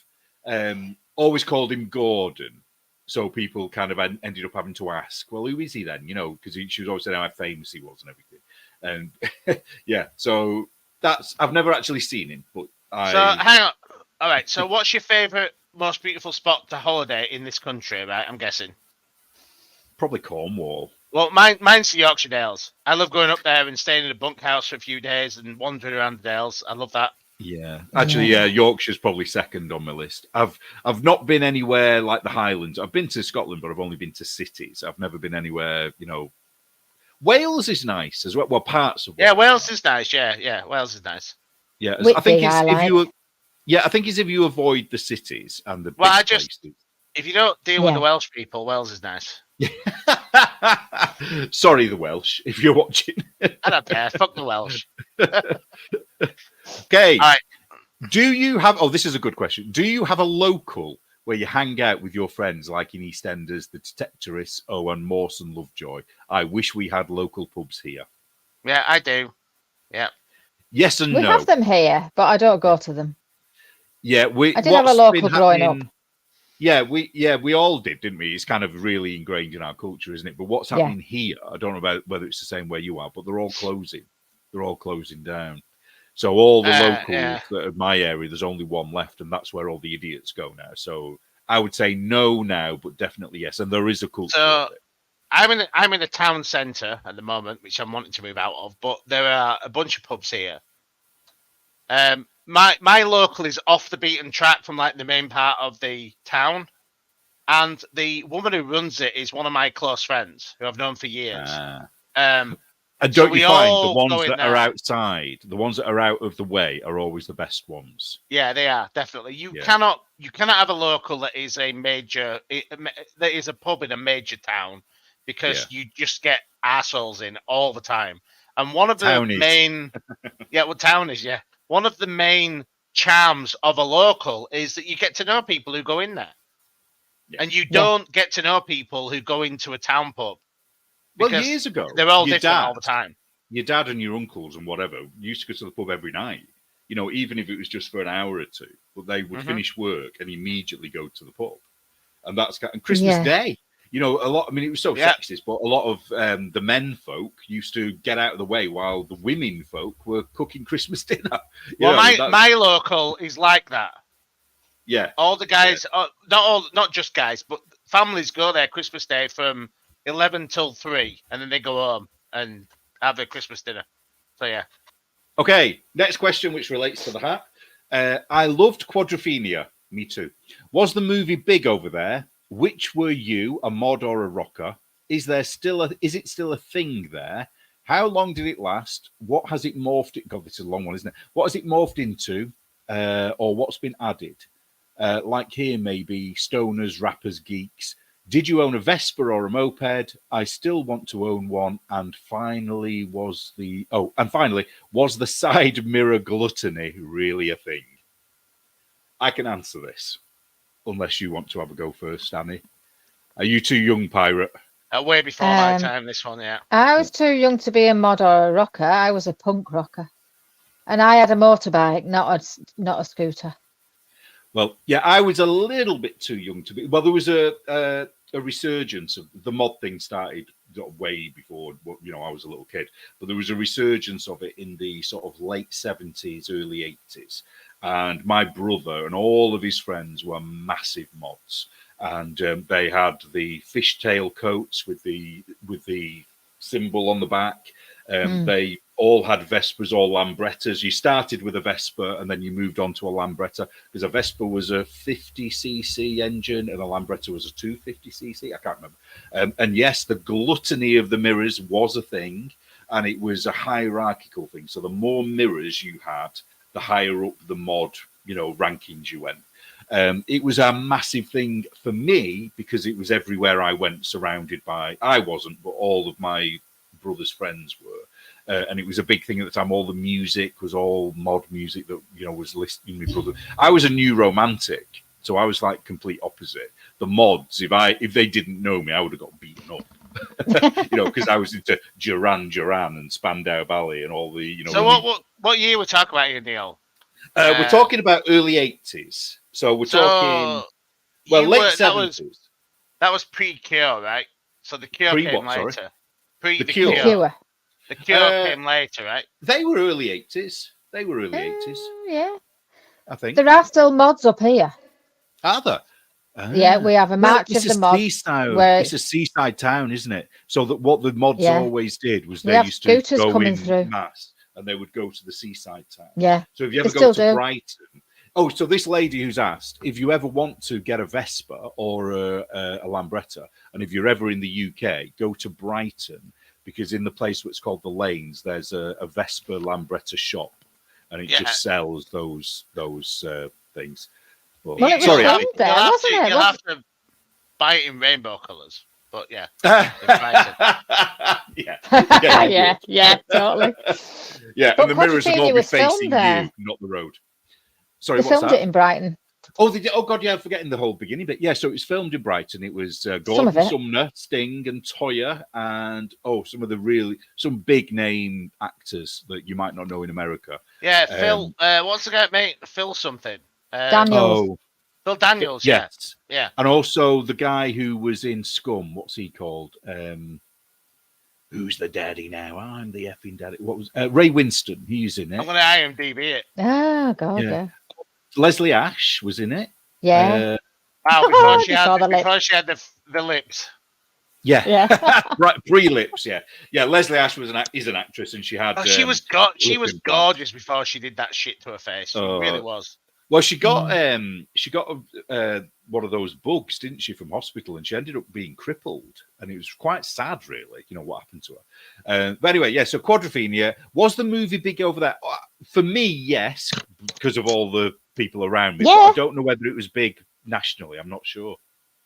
always called him Gordon. So people kind of ended up having to ask, well, who is he then? Because she was always saying how famous he was and everything. And so I've never actually seen him, but So hang on. All right. So what's your favourite, most beautiful spot to holiday in this country? Right, I'm guessing. Probably Cornwall. Well, mine's the Yorkshire Dales. I love going up there and staying in a bunkhouse for a few days and wandering around the Dales. I love that. Yeah, actually, Yorkshire's probably second on my list. I've not been anywhere like the Highlands. I've been to Scotland, but I've only been to cities. I've never been anywhere. Wales is nice as well. Well, parts of Wales. Yeah, Wales is nice. Yeah, Wales is nice. Yeah, I think it's if you avoid the cities and the big places. If you don't deal with the Welsh people, Wales is nice. Sorry, the Welsh, if you're watching. I don't care. Fuck the Welsh. Okay. All right. Do you have? Oh, this is a good question. Do you have a local where you hang out with your friends, like in EastEnders, the Detectorists, and Mawson Lovejoy? I wish we had local pubs here. Yeah, I do. Yeah. Yes and no. We have them here, but I don't go to them. Yeah, I did have a local growing up. Yeah, we all did, didn't we? It's kind of really ingrained in our culture, isn't it? But what's happening here, I don't know about whether it's the same where you are, but they're all closing. They're all closing down. So all the locals that are my area, there's only one left, and that's where all the idiots go now. So I would say no now, but definitely yes. And there is a culture. So I'm in a town centre at the moment, which I'm wanting to move out of, but there are a bunch of pubs here. My local is off the beaten track from like the main part of the town, and the woman who runs it is one of my close friends who I've known for years. And don't you find the ones that are outside, the ones that are out of the way, are always the best ones? Yeah, they are definitely. You cannot have a local that is a pub in a major town, because you just get assholes in all the time. And one of the main, one of the main charms of a local is that you get to know people who go in there, and you don't get to know people who go into a town pub. Well, years ago, they're all different all the time. Your dad and your uncles and whatever used to go to the pub every night, even if it was just for an hour or two. But they would finish work and immediately go to the pub. And Christmas Day, a lot. I mean, it was so sexist, but a lot of the men folk used to get out of the way while the women folk were cooking Christmas dinner. My local is like that. Yeah. All the guys, not just guys, but families go there Christmas Day from 11 till 3, and then they go home and have their Christmas dinner. So yeah. Okay, next question, which relates to the hat. I loved Quadrophenia. Me too. Was the movie big over there? Which were you, a mod or a rocker? Is it still a thing there? How long did it last? What has it morphed? God, this is a long one, isn't it? What has it morphed into, or what's been added? Like here, maybe stoners, rappers, geeks. Did you own a Vespa or a moped? I still want to own one. And finally, was the side mirror gluttony really a thing? I can answer this, unless you want to have a go first, Annie. Are you too young, Pirate? Way before my time, this one, yeah. I was too young to be a mod or a rocker. I was a punk rocker. And I had a motorbike, not a scooter. Well, yeah, I was a little bit too young to be. Well, there was a resurgence of the mod thing started way before, I was a little kid. But there was a resurgence of it in the sort of late 70s, early 80s. And my brother and all of his friends were massive mods. And they had the fishtail coats with the symbol on the back. They all had Vespas or Lambrettas. You started with a Vespa and then you moved on to a Lambretta, because a Vespa was a 50cc engine and a Lambretta was a 250cc. I can't remember. And yes, the gluttony of the mirrors was a thing, and it was a hierarchical thing. So the more mirrors you had, the higher up the mod, rankings you went. It was a massive thing for me because it was everywhere I went, surrounded by. I wasn't, but all of my brother's friends were. And it was a big thing at the time. All the music was all mod music that was listening to my brother. I was a new romantic, so I was like complete opposite. The mods, if they didn't know me, I would have got beaten up. Because I was into Duran and Spandau Ballet and all the. So what year we're talking about here, Neil? We're talking about early 80s. So we're talking late 70s. That was pre-Cure, right? So the Cure came later. Sorry? The Cure. The Cure came later, right? They were early 80s. Yeah. I think. There are still mods up here. Are there? Yeah, we have a march of the mods. It's a seaside town, isn't it? So that what the mods always did was they used to go in mass, and they would go to the seaside town. Yeah. So if you ever go to Brighton. Oh, so this lady who's asked, if you ever want to get a Vespa or a Lambretta, and if you're ever in the UK, go to Brighton, because in the place what's called the Lanes, there's a Vespa Lambretta shop, and it just sells those things. But, well, sorry, you'll have to buy it in rainbow colours. But yeah, yeah, totally. Yeah, but and the mirrors will all be facing there. you, not the road. Sorry, they filmed it in Brighton. Oh, they did. Oh God, yeah, I'm forgetting the whole beginning bit. Yeah, so it was filmed in Brighton. It was Gordon Sumner, Sting, and Toyah, and some big name actors that you might not know in America. Yeah, Phil. What's the guy, mate? Phil something. Daniels. Phil Daniels. Yes. Yeah. And also the guy who was in Scum. What's he called? Who's the daddy now? I'm the effing daddy. What was Ray Winston? He's in it. I'm going to IMDb it. Oh God, yeah. Leslie Ash was in it. Yeah. Wow, before she had the lips. Yeah. Right, pre-lips. Yeah. Leslie Ash is an actress, and she had. She was gorgeous before she did that shit to her face. She really was. Well, she got one of those bugs, didn't she, from hospital, and she ended up being crippled, and it was quite sad, really. What happened to her. But anyway, yeah. So Quadrophenia, was the movie big over there? For me, yes, because of all the people around me. Yeah. But I don't know whether it was big nationally. I'm not sure.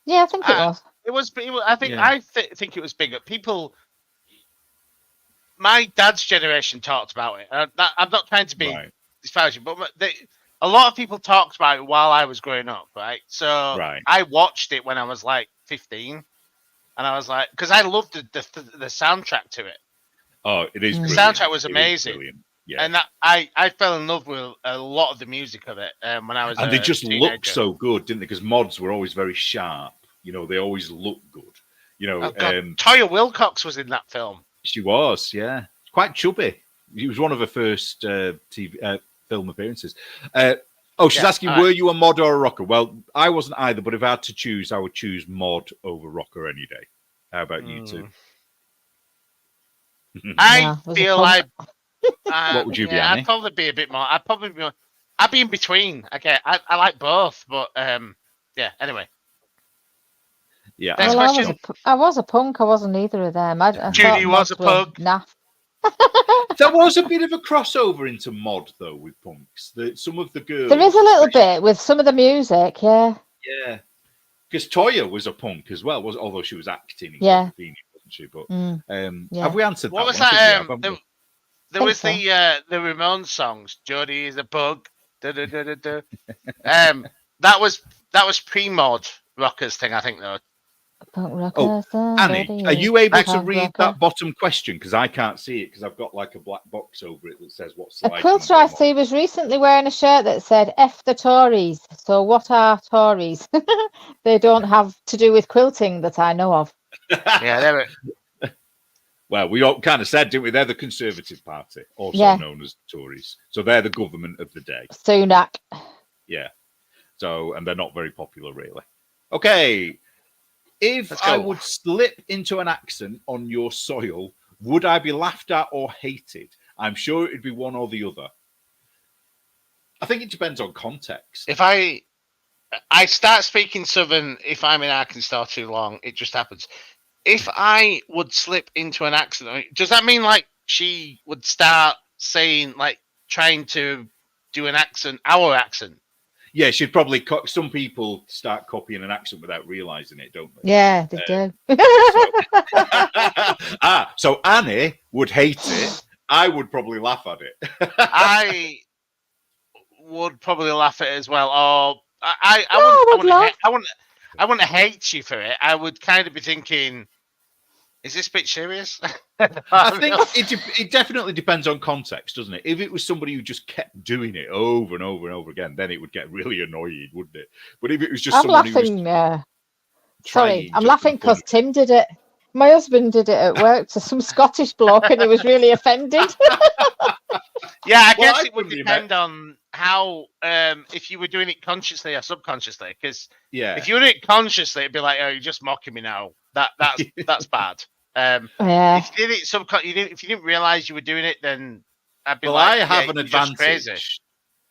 Yeah, I think it was. It was. I think it was bigger. People. My dad's generation talked about it. I'm not trying to be disparaging, but a lot of people talked about it while I was growing up, right? So I watched it when I was like 15, and I was like, because I loved the soundtrack to it. Oh, it is. The soundtrack was amazing. Yeah. And I fell in love with a lot of the music of it when I was. And they just looked so good, didn't they? Because mods were always very sharp. They always looked good. Toyah Wilcox was in that film. She was, yeah, quite chubby. It was one of her first TV film appearances. Oh, she's Yeah, asking, all were right. you a mod or a rocker? Well, I wasn't either, but if I had to choose, I would choose mod over rocker any day. How about you two? I No, it was a feel punk. like What would you be, yeah, Annie? I'd probably be a bit more. I'd be in between. Okay, I like both, but yeah. Anyway, Yeah, next Well, question. I was a punk. I wasn't either of them. I Judy thought was mods a were pug. naff. there was a bit of a crossover into mod though with punks. Some of the girls, There is a little especially- bit with some of the music, yeah. yeah, because Toya was a punk as well, although she was acting in Yeah. Quadrophenia, wasn't she? But Yeah. have we answered What that was one? I think we that? have, haven't we? There Think was so. the Ramones songs. Jody is a pug. Da, da, da, da, da. That was pre-mod rockers thing, I think though. Punk Oh, rocker, Annie, are you able to punk read rocker. that bottom question? Because I can't see it because I've got like a black box over it that says what's the A quilter I see was recently wearing a shirt that said F the Tories. So what are Tories? They don't have to do with quilting that I know of. Yeah, they were. Well, we all kind of said, didn't we? They're the Conservative Party, also Yeah. known as Tories. So they're the government of the day. Sunak. Yeah. So, and they're not very popular, really. Okay. If Let's go. I would slip into an accent on your soil, would I be laughed at or hated? I'm sure it'd be one or the other. I think it depends on context. If I start speaking Southern, if I'm in Arkansas too long, it just happens. If I would slip into an accent, does that mean like she would start saying like trying to do an accent, our accent? Yeah, she'd probably some people start copying an accent without realizing it, don't they? Yeah, they do. So Annie would hate it. I would probably laugh at it. I would probably laugh at it as well. Or I wouldn't hate you for it. I would kind of be thinking, is this a bit serious? I think it definitely depends on context, doesn't it? If it was somebody who just kept doing it over and over and over again, then it would get really annoying, wouldn't it? But if it was just I'm someone who was laughing. trying Sorry, I'm just laughing for fun because Tim did it. My husband did it at work to some Scottish bloke, and he was really offended. Yeah, I Well, guess I it would couldn't depend on how if you were doing it consciously or subconsciously. Because yeah. if you were doing it consciously, it'd be like, "Oh, you're just mocking me now." That's bad. Yeah. If you did it if you didn't realize you were doing it, then I'd be Well, like, I have yeah, an you're just crazy. advantage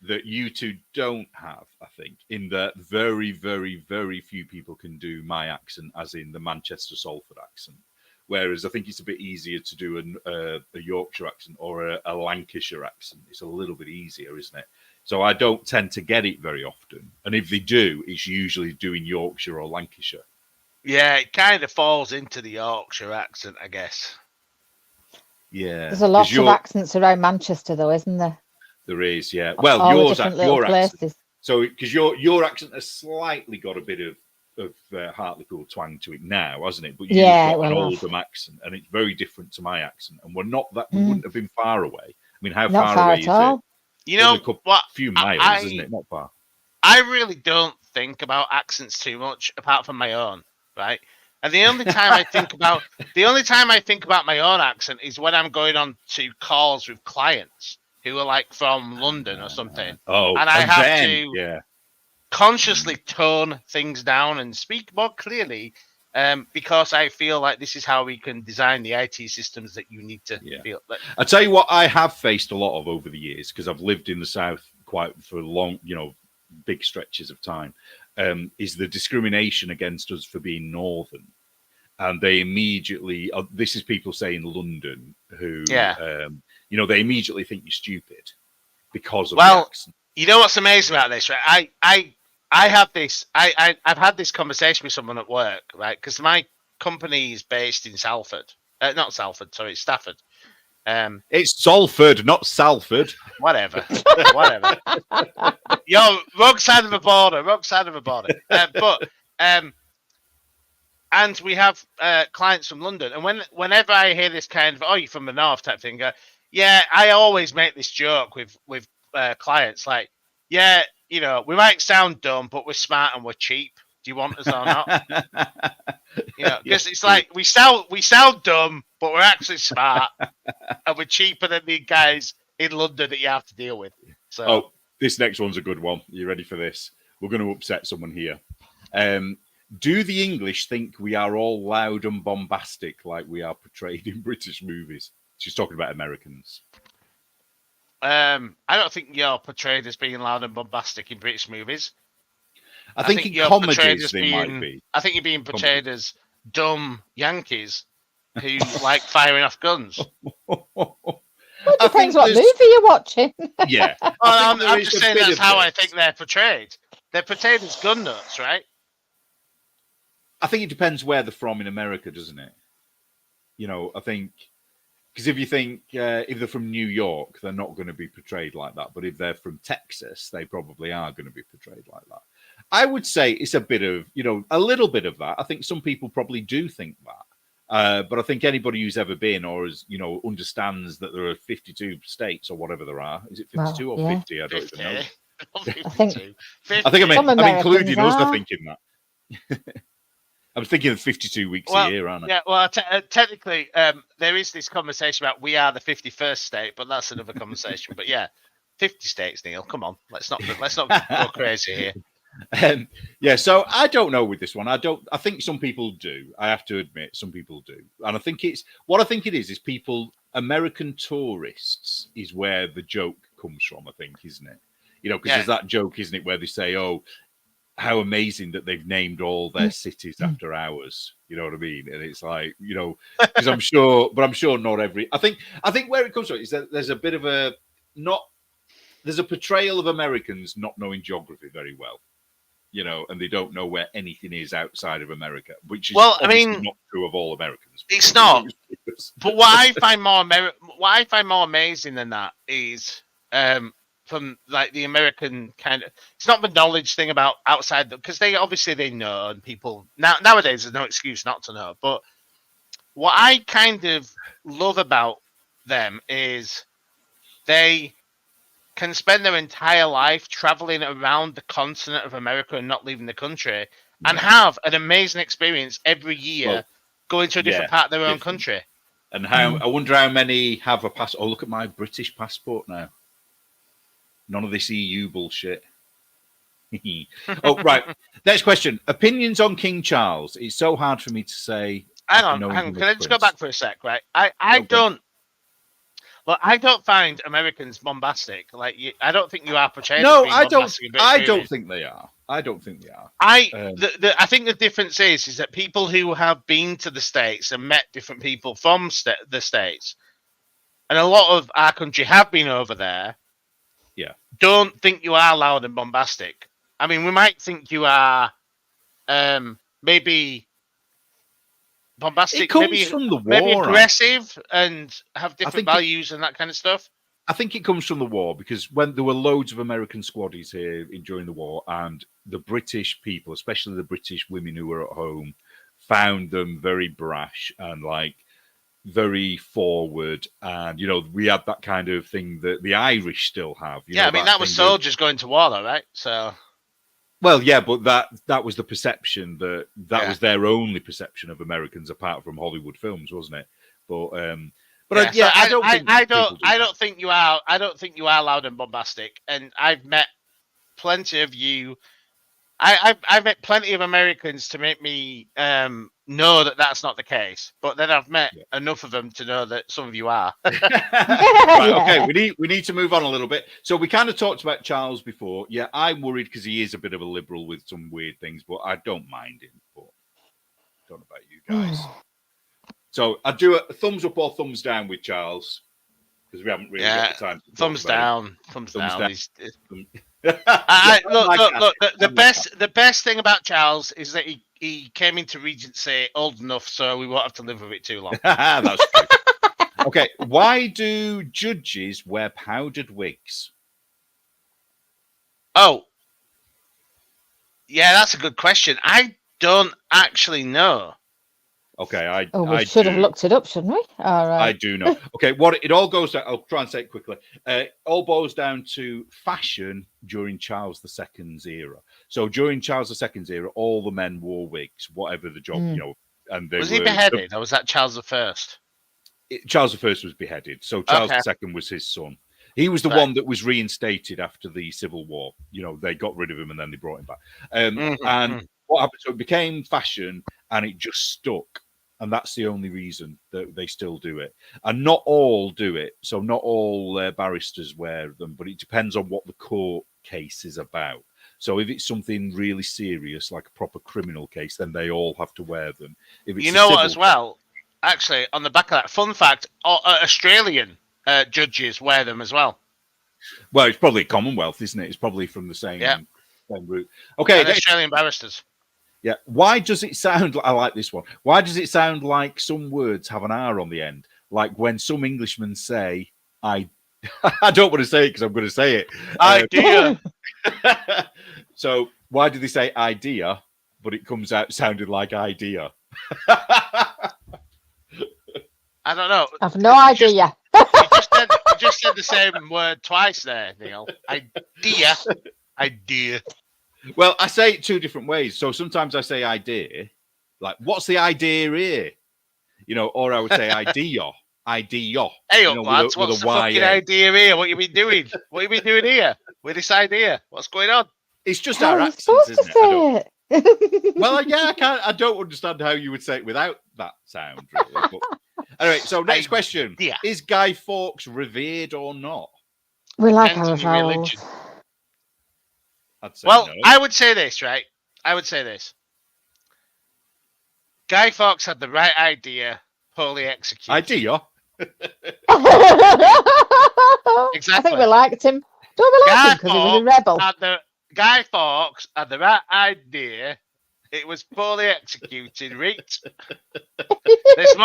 that you two don't have, I think, in that very, very, very few people can do my accent, as in the Manchester Salford accent. Whereas I think it's a bit easier to do a Yorkshire accent or a Lancashire accent. It's a little bit easier, isn't it? So I don't tend to get it very often. And if they do, it's usually doing Yorkshire or Lancashire. Yeah, it kind of falls into the Yorkshire accent, I guess. Yeah. There's a lot 'Cause of accents around Manchester, though, isn't there? There is, yeah. Well, All the your different little accent. places. So, because your accent has slightly got a bit of Hartlepool twang to it now, hasn't it? But you've Yeah, got an well, Oldham accent, and it's very different to my accent. And we wouldn't have been far away. I mean, how Not far far away at is all. it? You know Only what? Few miles, isn't it? Not far. I really don't think about accents too much, apart from my own, right? And the only time I think about my own accent is when I'm going on to calls with clients who are like from London or something, Oh, and I have then, to yeah. consciously tone things down and speak more clearly, because I feel like this is how we can design the IT systems that you need to feel. I tell you what, I have faced a lot of over the years because I've lived in the South quite for long, big stretches of time. Is the discrimination against us for being northern, and they immediately this is people saying London who they immediately think you're stupid because of the accent. You know what's amazing about this, right? I have this. I've had this conversation with someone at work, right? Because my company is based in Salford, not Salford, sorry, it's Stafford. It's Salford, not Salford. Whatever. Yo, wrong side of the border. And we have clients from London, and whenever I hear this kind of you're from the north type thing, I always make this joke with clients like, we might sound dumb, but we're smart and we're cheap. Do you want us or not? Because it's like we sound dumb, but we're actually smart and we're cheaper than the guys in London that you have to deal with. So This next one's a good one. You ready for this? We're going to upset someone here. Do the English think we are all loud and bombastic like we are portrayed in British movies? She's talking about Americans. I don't think you're portrayed as being loud and bombastic in British movies. I think in you're portrayed comedies as they might be. I think you're being portrayed as dumb Yankees who like firing off guns. Well, it depends what movie you're watching. Yeah. I'm just saying that's how I think they're portrayed. They're portrayed as gun nuts, right? I think it depends where they're from in America, doesn't it? You know, I think because if you think if they're from New York, they're not going to be portrayed like that. But if they're from Texas, they probably are going to be portrayed like that. I would say it's a bit of, you know, a little bit of that. I think some people probably do think that. But I think anybody who's ever been or is, you know, understands that there are 52 states or whatever there are. Is it 52 or 50? I don't even know. I think I'm including us, I think, in that. I'm thinking of 52 weeks a year, aren't I? Yeah, well, technically, there is this conversation about we are the 51st state, but that's another conversation. But yeah, 50 states, Neil. Come on, let's not go crazy here. Yeah, so I don't know with this one. I think some people do. I have to admit, some people do, and I think it is people. American tourists is where the joke comes from. I think, isn't it? You know, because there's that joke, isn't it, where they say, "Oh, how amazing that they've named all their cities after ours." You know what I mean? And it's like, you know, because I'm sure not every. I think where it comes from is that there's a bit of there's a portrayal of Americans not knowing geography very well. You know, and they don't know where anything is outside of America, which is obviously not true of all Americans. It's not. But what I find more amazing than that is from like the American kind of, it's not the knowledge thing about outside because they know, and people nowadays there's no excuse not to know. But what I kind of love about them is they can spend their entire life traveling around the continent of America and not leaving the country and have an amazing experience every year going to a different part of their own country. And I wonder how many have a passport. Oh, look at my British passport now. None of this EU bullshit. Oh, right. Next question. Opinions on King Charles. It's so hard for me to say. Hang on. Can I just go back for a sec, right? I don't find Americans bombastic. Like, I don't think you are portrayed. No, I don't think they are. I don't think they are. I think the difference is that people who have been to the States and met different people from the States, and a lot of our country have been over there. Yeah. Don't think you are loud and bombastic. I mean, we might think you are, maybe. Bombastic, it comes from the war, maybe aggressive and have different values and that kind of stuff. I think it comes from the war because when there were loads of American squaddies here during the war, and the British people, especially the British women who were at home, found them very brash and like very forward. And you know, we had that kind of thing that the Irish still have. I mean, that was soldiers going to war, though, right? So. Well, yeah, but that was the perception that was their only perception of Americans, apart from Hollywood films, wasn't it? But I don't think you are loud and bombastic. And I've met plenty of you. I've met plenty of Americans to make me know that that's not the case. But then I've met enough of them to know that some of you are. Right, okay, we need to move on a little bit. So we kind of talked about Charles before. Yeah, I'm worried because he is a bit of a liberal with some weird things, but I don't mind him. But I don't know about you guys. So I'd do a thumbs up or thumbs down with Charles because we haven't really got the time. Thumbs down. Thumbs down. Look. The best thing about Charles is that he came into Regency old enough, so we won't have to live with it too long. That's true. Okay, why do judges wear powdered wigs? Oh, yeah, that's a good question. I don't actually know. Okay, we should have looked it up, shouldn't we? All right. I do know. Okay, what it all goes down, I'll try and say it quickly. All boils down to fashion during Charles II's era. So during Charles II's era, all the men wore wigs, whatever the job, you know. And they was he beheaded, or was that Charles I? Charles I was beheaded. So Charles II was his son. He was the Right. one that was reinstated after the Civil War. You know, they got rid of him and then they brought him back. And what happened? So it became fashion and it just stuck. And that's the only reason that they still do it. And not all do it. So not all barristers wear them, but it depends on what the court case is about. So if it's something really serious, like a proper criminal case, then they all have to wear them. If it's You a know what? civil As well, actually, on the back of that, fun fact: Australian judges wear them as well. Well, it's probably Commonwealth, isn't it? It's probably from the same, same route. Okay, And Australian barristers. yeah. Why does it sound? I like this one. Why does it sound like some words have an R on the end? Like when some Englishmen say, "I," I don't want to say it because I'm going to say it. Idea. So why do they say idea, but it comes out sounding like idea? I don't know. I've no idea. You just said the same word twice there, Neil. Idea. Well, I say it two different ways. So sometimes I say idea, like, what's the idea here? You know, or I would say idea. Idea. Hey, you know, lads, what's the fucking idea here? What you been doing? What you been doing here with this idea? What's going on? It's just How our are you accents, supposed to isn't it? I don't- say it? Well, yeah, I don't understand how you would say it without that sound, really. But anyway, so next question. Idea. Is Guy Fawkes revered or not? We like Depends our on your vowels. religion. I'd say Well, no. I would say this, right? I would say this. Guy Fawkes had the right idea, poorly executed. Idea? I Exactly. think we liked him. Don't we like him because he was a rebel? Guy Fawkes had the right idea. It was poorly executed, right? There's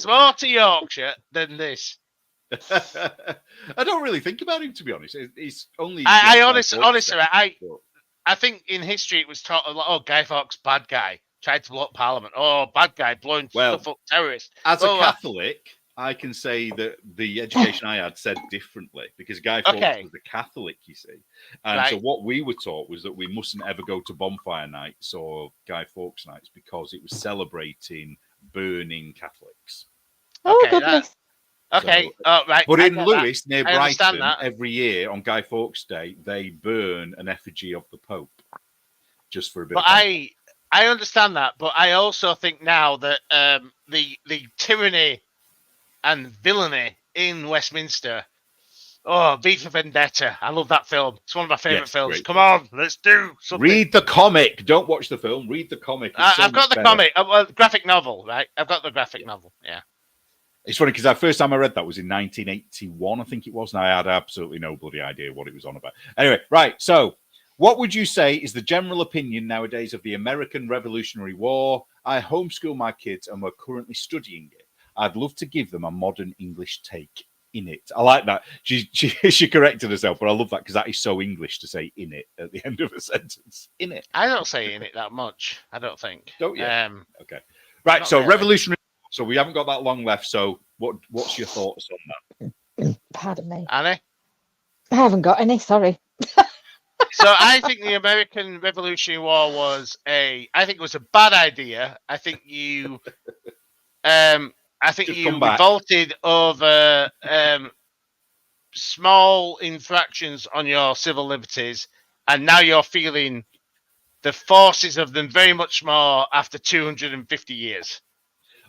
more to Yorkshire than this. I don't really think about him, to be honest. He's only. Honestly, I think in history it was taught like, oh, Guy Fawkes, bad guy, tried to blow up Parliament. Oh, bad guy, blowing stuff up, terrorist. As a Oh, Catholic, I can say that the education I had said differently because Guy Fawkes was a Catholic, you see. And so what we were taught was that we mustn't ever go to bonfire nights or Guy Fawkes nights because it was celebrating burning Catholics. Oh, goodness. Okay, So, right. But in Lewis, near I understand Brighton, that. every year on Guy Fawkes Day, they burn an effigy of the Pope just for a bit But of fun. I understand that, but I also think now that the tyranny and villainy in Westminster. Oh, V for Vendetta. I love that film. It's one of my favourite films. great Come film. on, let's do something. Read the comic. Don't watch the film. Read the comic. It's so I've got much the better. comic, graphic novel, right? I've got the graphic novel, yeah. It's funny because the first time I read that was in 1981, I think it was, and I had absolutely no bloody idea what it was on about. Anyway, right. So, what would you say is the general opinion nowadays of the American Revolutionary War? I homeschool my kids and we're currently studying it. I'd love to give them a modern English take in it. I like that. She corrected herself, but I love that because that is so English to say in it at the end of a sentence. In it. I don't say in it that much, I don't think. Don't you? Okay. Right. Not So, really. Revolutionary. So we haven't got that long left. So what's your thoughts on that? Pardon me. Annie? I haven't got any, sorry. So I think the American Revolutionary War was I think it was a bad idea. I think you Just come back. revolted over small infractions on your civil liberties, and now you're feeling the forces of them very much more after 250 years.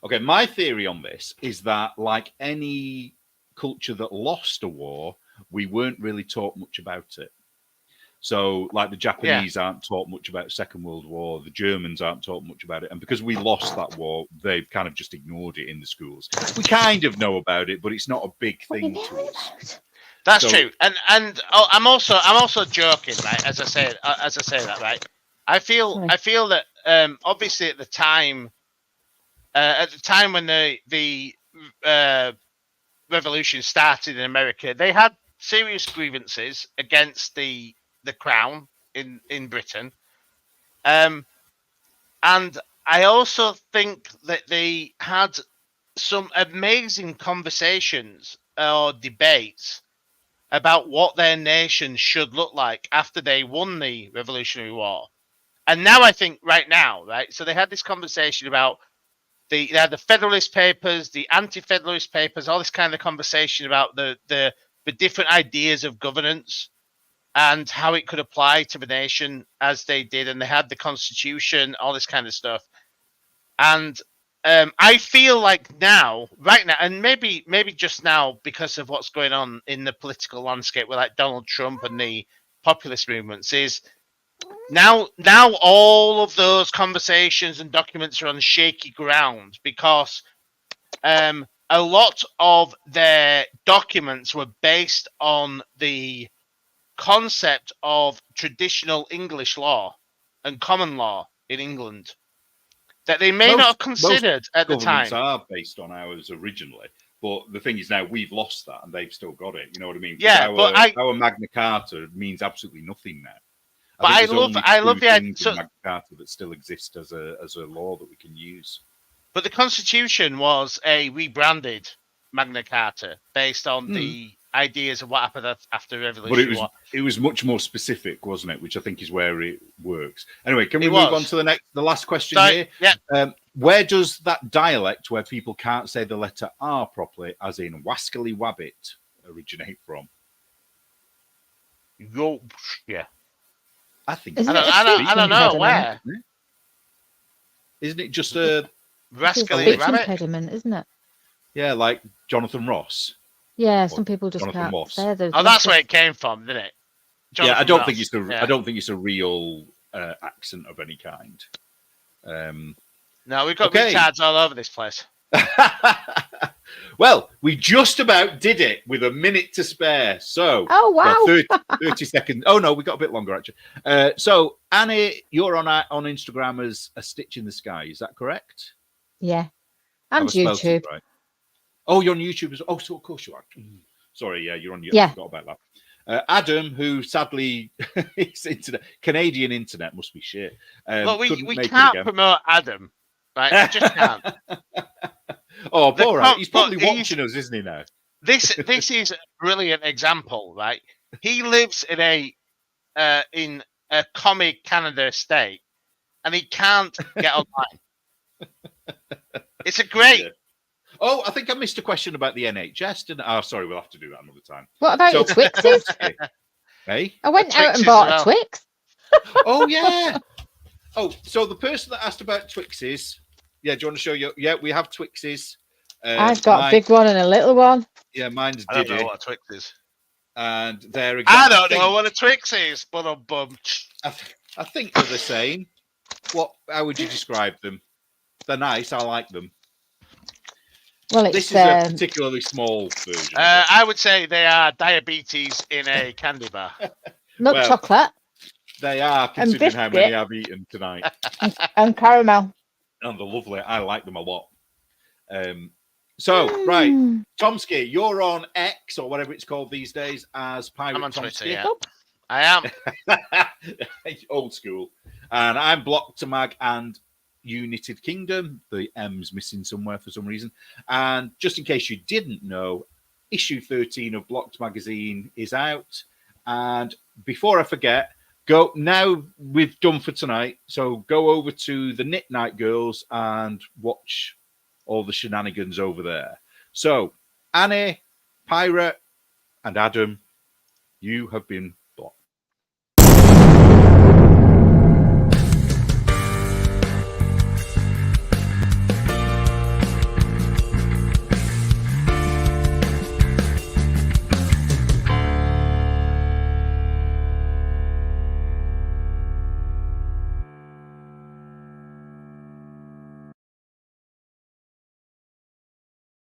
Okay, my theory on this is that, like any culture that lost a war, we weren't really taught much about it. So, like the Japanese aren't taught much about the Second World War, the Germans aren't taught much about it, and because we lost that war, they've kind of just ignored it in the schools. We kind of know about it, but it's not a big thing to us. That's So- true, and I'm also joking, right? As I say that, right? I feel that obviously at the time when the revolution started in America, they had serious grievances against the crown in Britain, and I also think that they had some amazing conversations or debates about what their nation should look like after they won the Revolutionary War. And now I think right now, right? So they had this conversation about they had the Federalist Papers, the Anti-Federalist Papers, all this kind of conversation about the the different ideas of governance and how it could apply to the nation as they did, and they had the constitution, all this kind of stuff. And I feel like right now, and maybe just now because of what's going on in the political landscape with like Donald Trump and the populist movements, is now all of those conversations and documents are on shaky ground because a lot of their documents were based on the concept of traditional English law and common law in England that they may not have considered at the time. Governments are based on ours originally, but the thing is now we've lost that and they've still got it. You know what I mean? Yeah, but our Magna Carta means absolutely nothing now. But I love the idea. So, Magna Carta that still exists as a law that we can use. But the Constitution was a rebranded Magna Carta based on the ideas of what happened after the Revolution. But it was much more specific, wasn't it? Which I think is where it works. Anyway, can we move on to the last question here? Yeah. Where does that dialect where people can't say the letter R properly, as in Wascally Wabbit, originate from? Yeah. I think I don't know where. Isn't it just a Rascally Rabbit impediment, isn't it? Yeah, like Jonathan Ross. Yeah, some people just Jonathan can't Moss. say those. that's where it came from, didn't it? Jonathan I don't Ross. think it's I don't think it's a real accent of any kind. No, we've got retards all over this place. Well, we just about did it with a minute to spare. So, oh wow, 30 seconds. Oh no, we got a bit longer actually. So, Annie, you're on Instagram as A Stitch in the Sky. Is that correct? Yeah, and YouTube. Right? Oh, you're on YouTube as well. Oh, so of course you are. Sorry, yeah, you're on YouTube. Yeah. I forgot about that. Adam, who sadly his Canadian internet must be shit. Well, we can't promote Adam, right? We just can't. Oh, poor right. He's probably watching us, isn't he now? This is a brilliant example, right? He lives in a comic Canada state, and he can't get online. It's a great. Yeah. Oh, I think I missed a question about the NHS, didn't I? Oh, sorry, we'll have to do that another time. What about your Twixes? Hey? I went out and bought a Twix. Oh, yeah. Oh, so the person that asked about Twixes, yeah, do you want to show you? Yeah, we have Twixes. I've got a big one and a little one. Yeah, mine's I don't Diddy. know what a Twix is. And they're I don't know what a Twix is, but I think they're the same. How would you describe them? They're nice. I like them. Well, this is a particularly small version. I would say they are diabetes in a candy bar. Milk chocolate. They are, considering how many I've eaten tonight. And caramel. And they're lovely. I like them a lot. So, right. Tomski, you're on X or whatever it's called these days as Pirate I'm on Tomski. Twitter, yeah. I am. Old school. And I'm Block to Mag and United Kingdom. The M's missing somewhere for some reason. And just in case you didn't know, issue 13 of Blocked magazine is out. And before I forget, now we've done for tonight. So go over to the Knit Night Girls and watch all the shenanigans over there. So Annie, Pirate, and Adam, you have been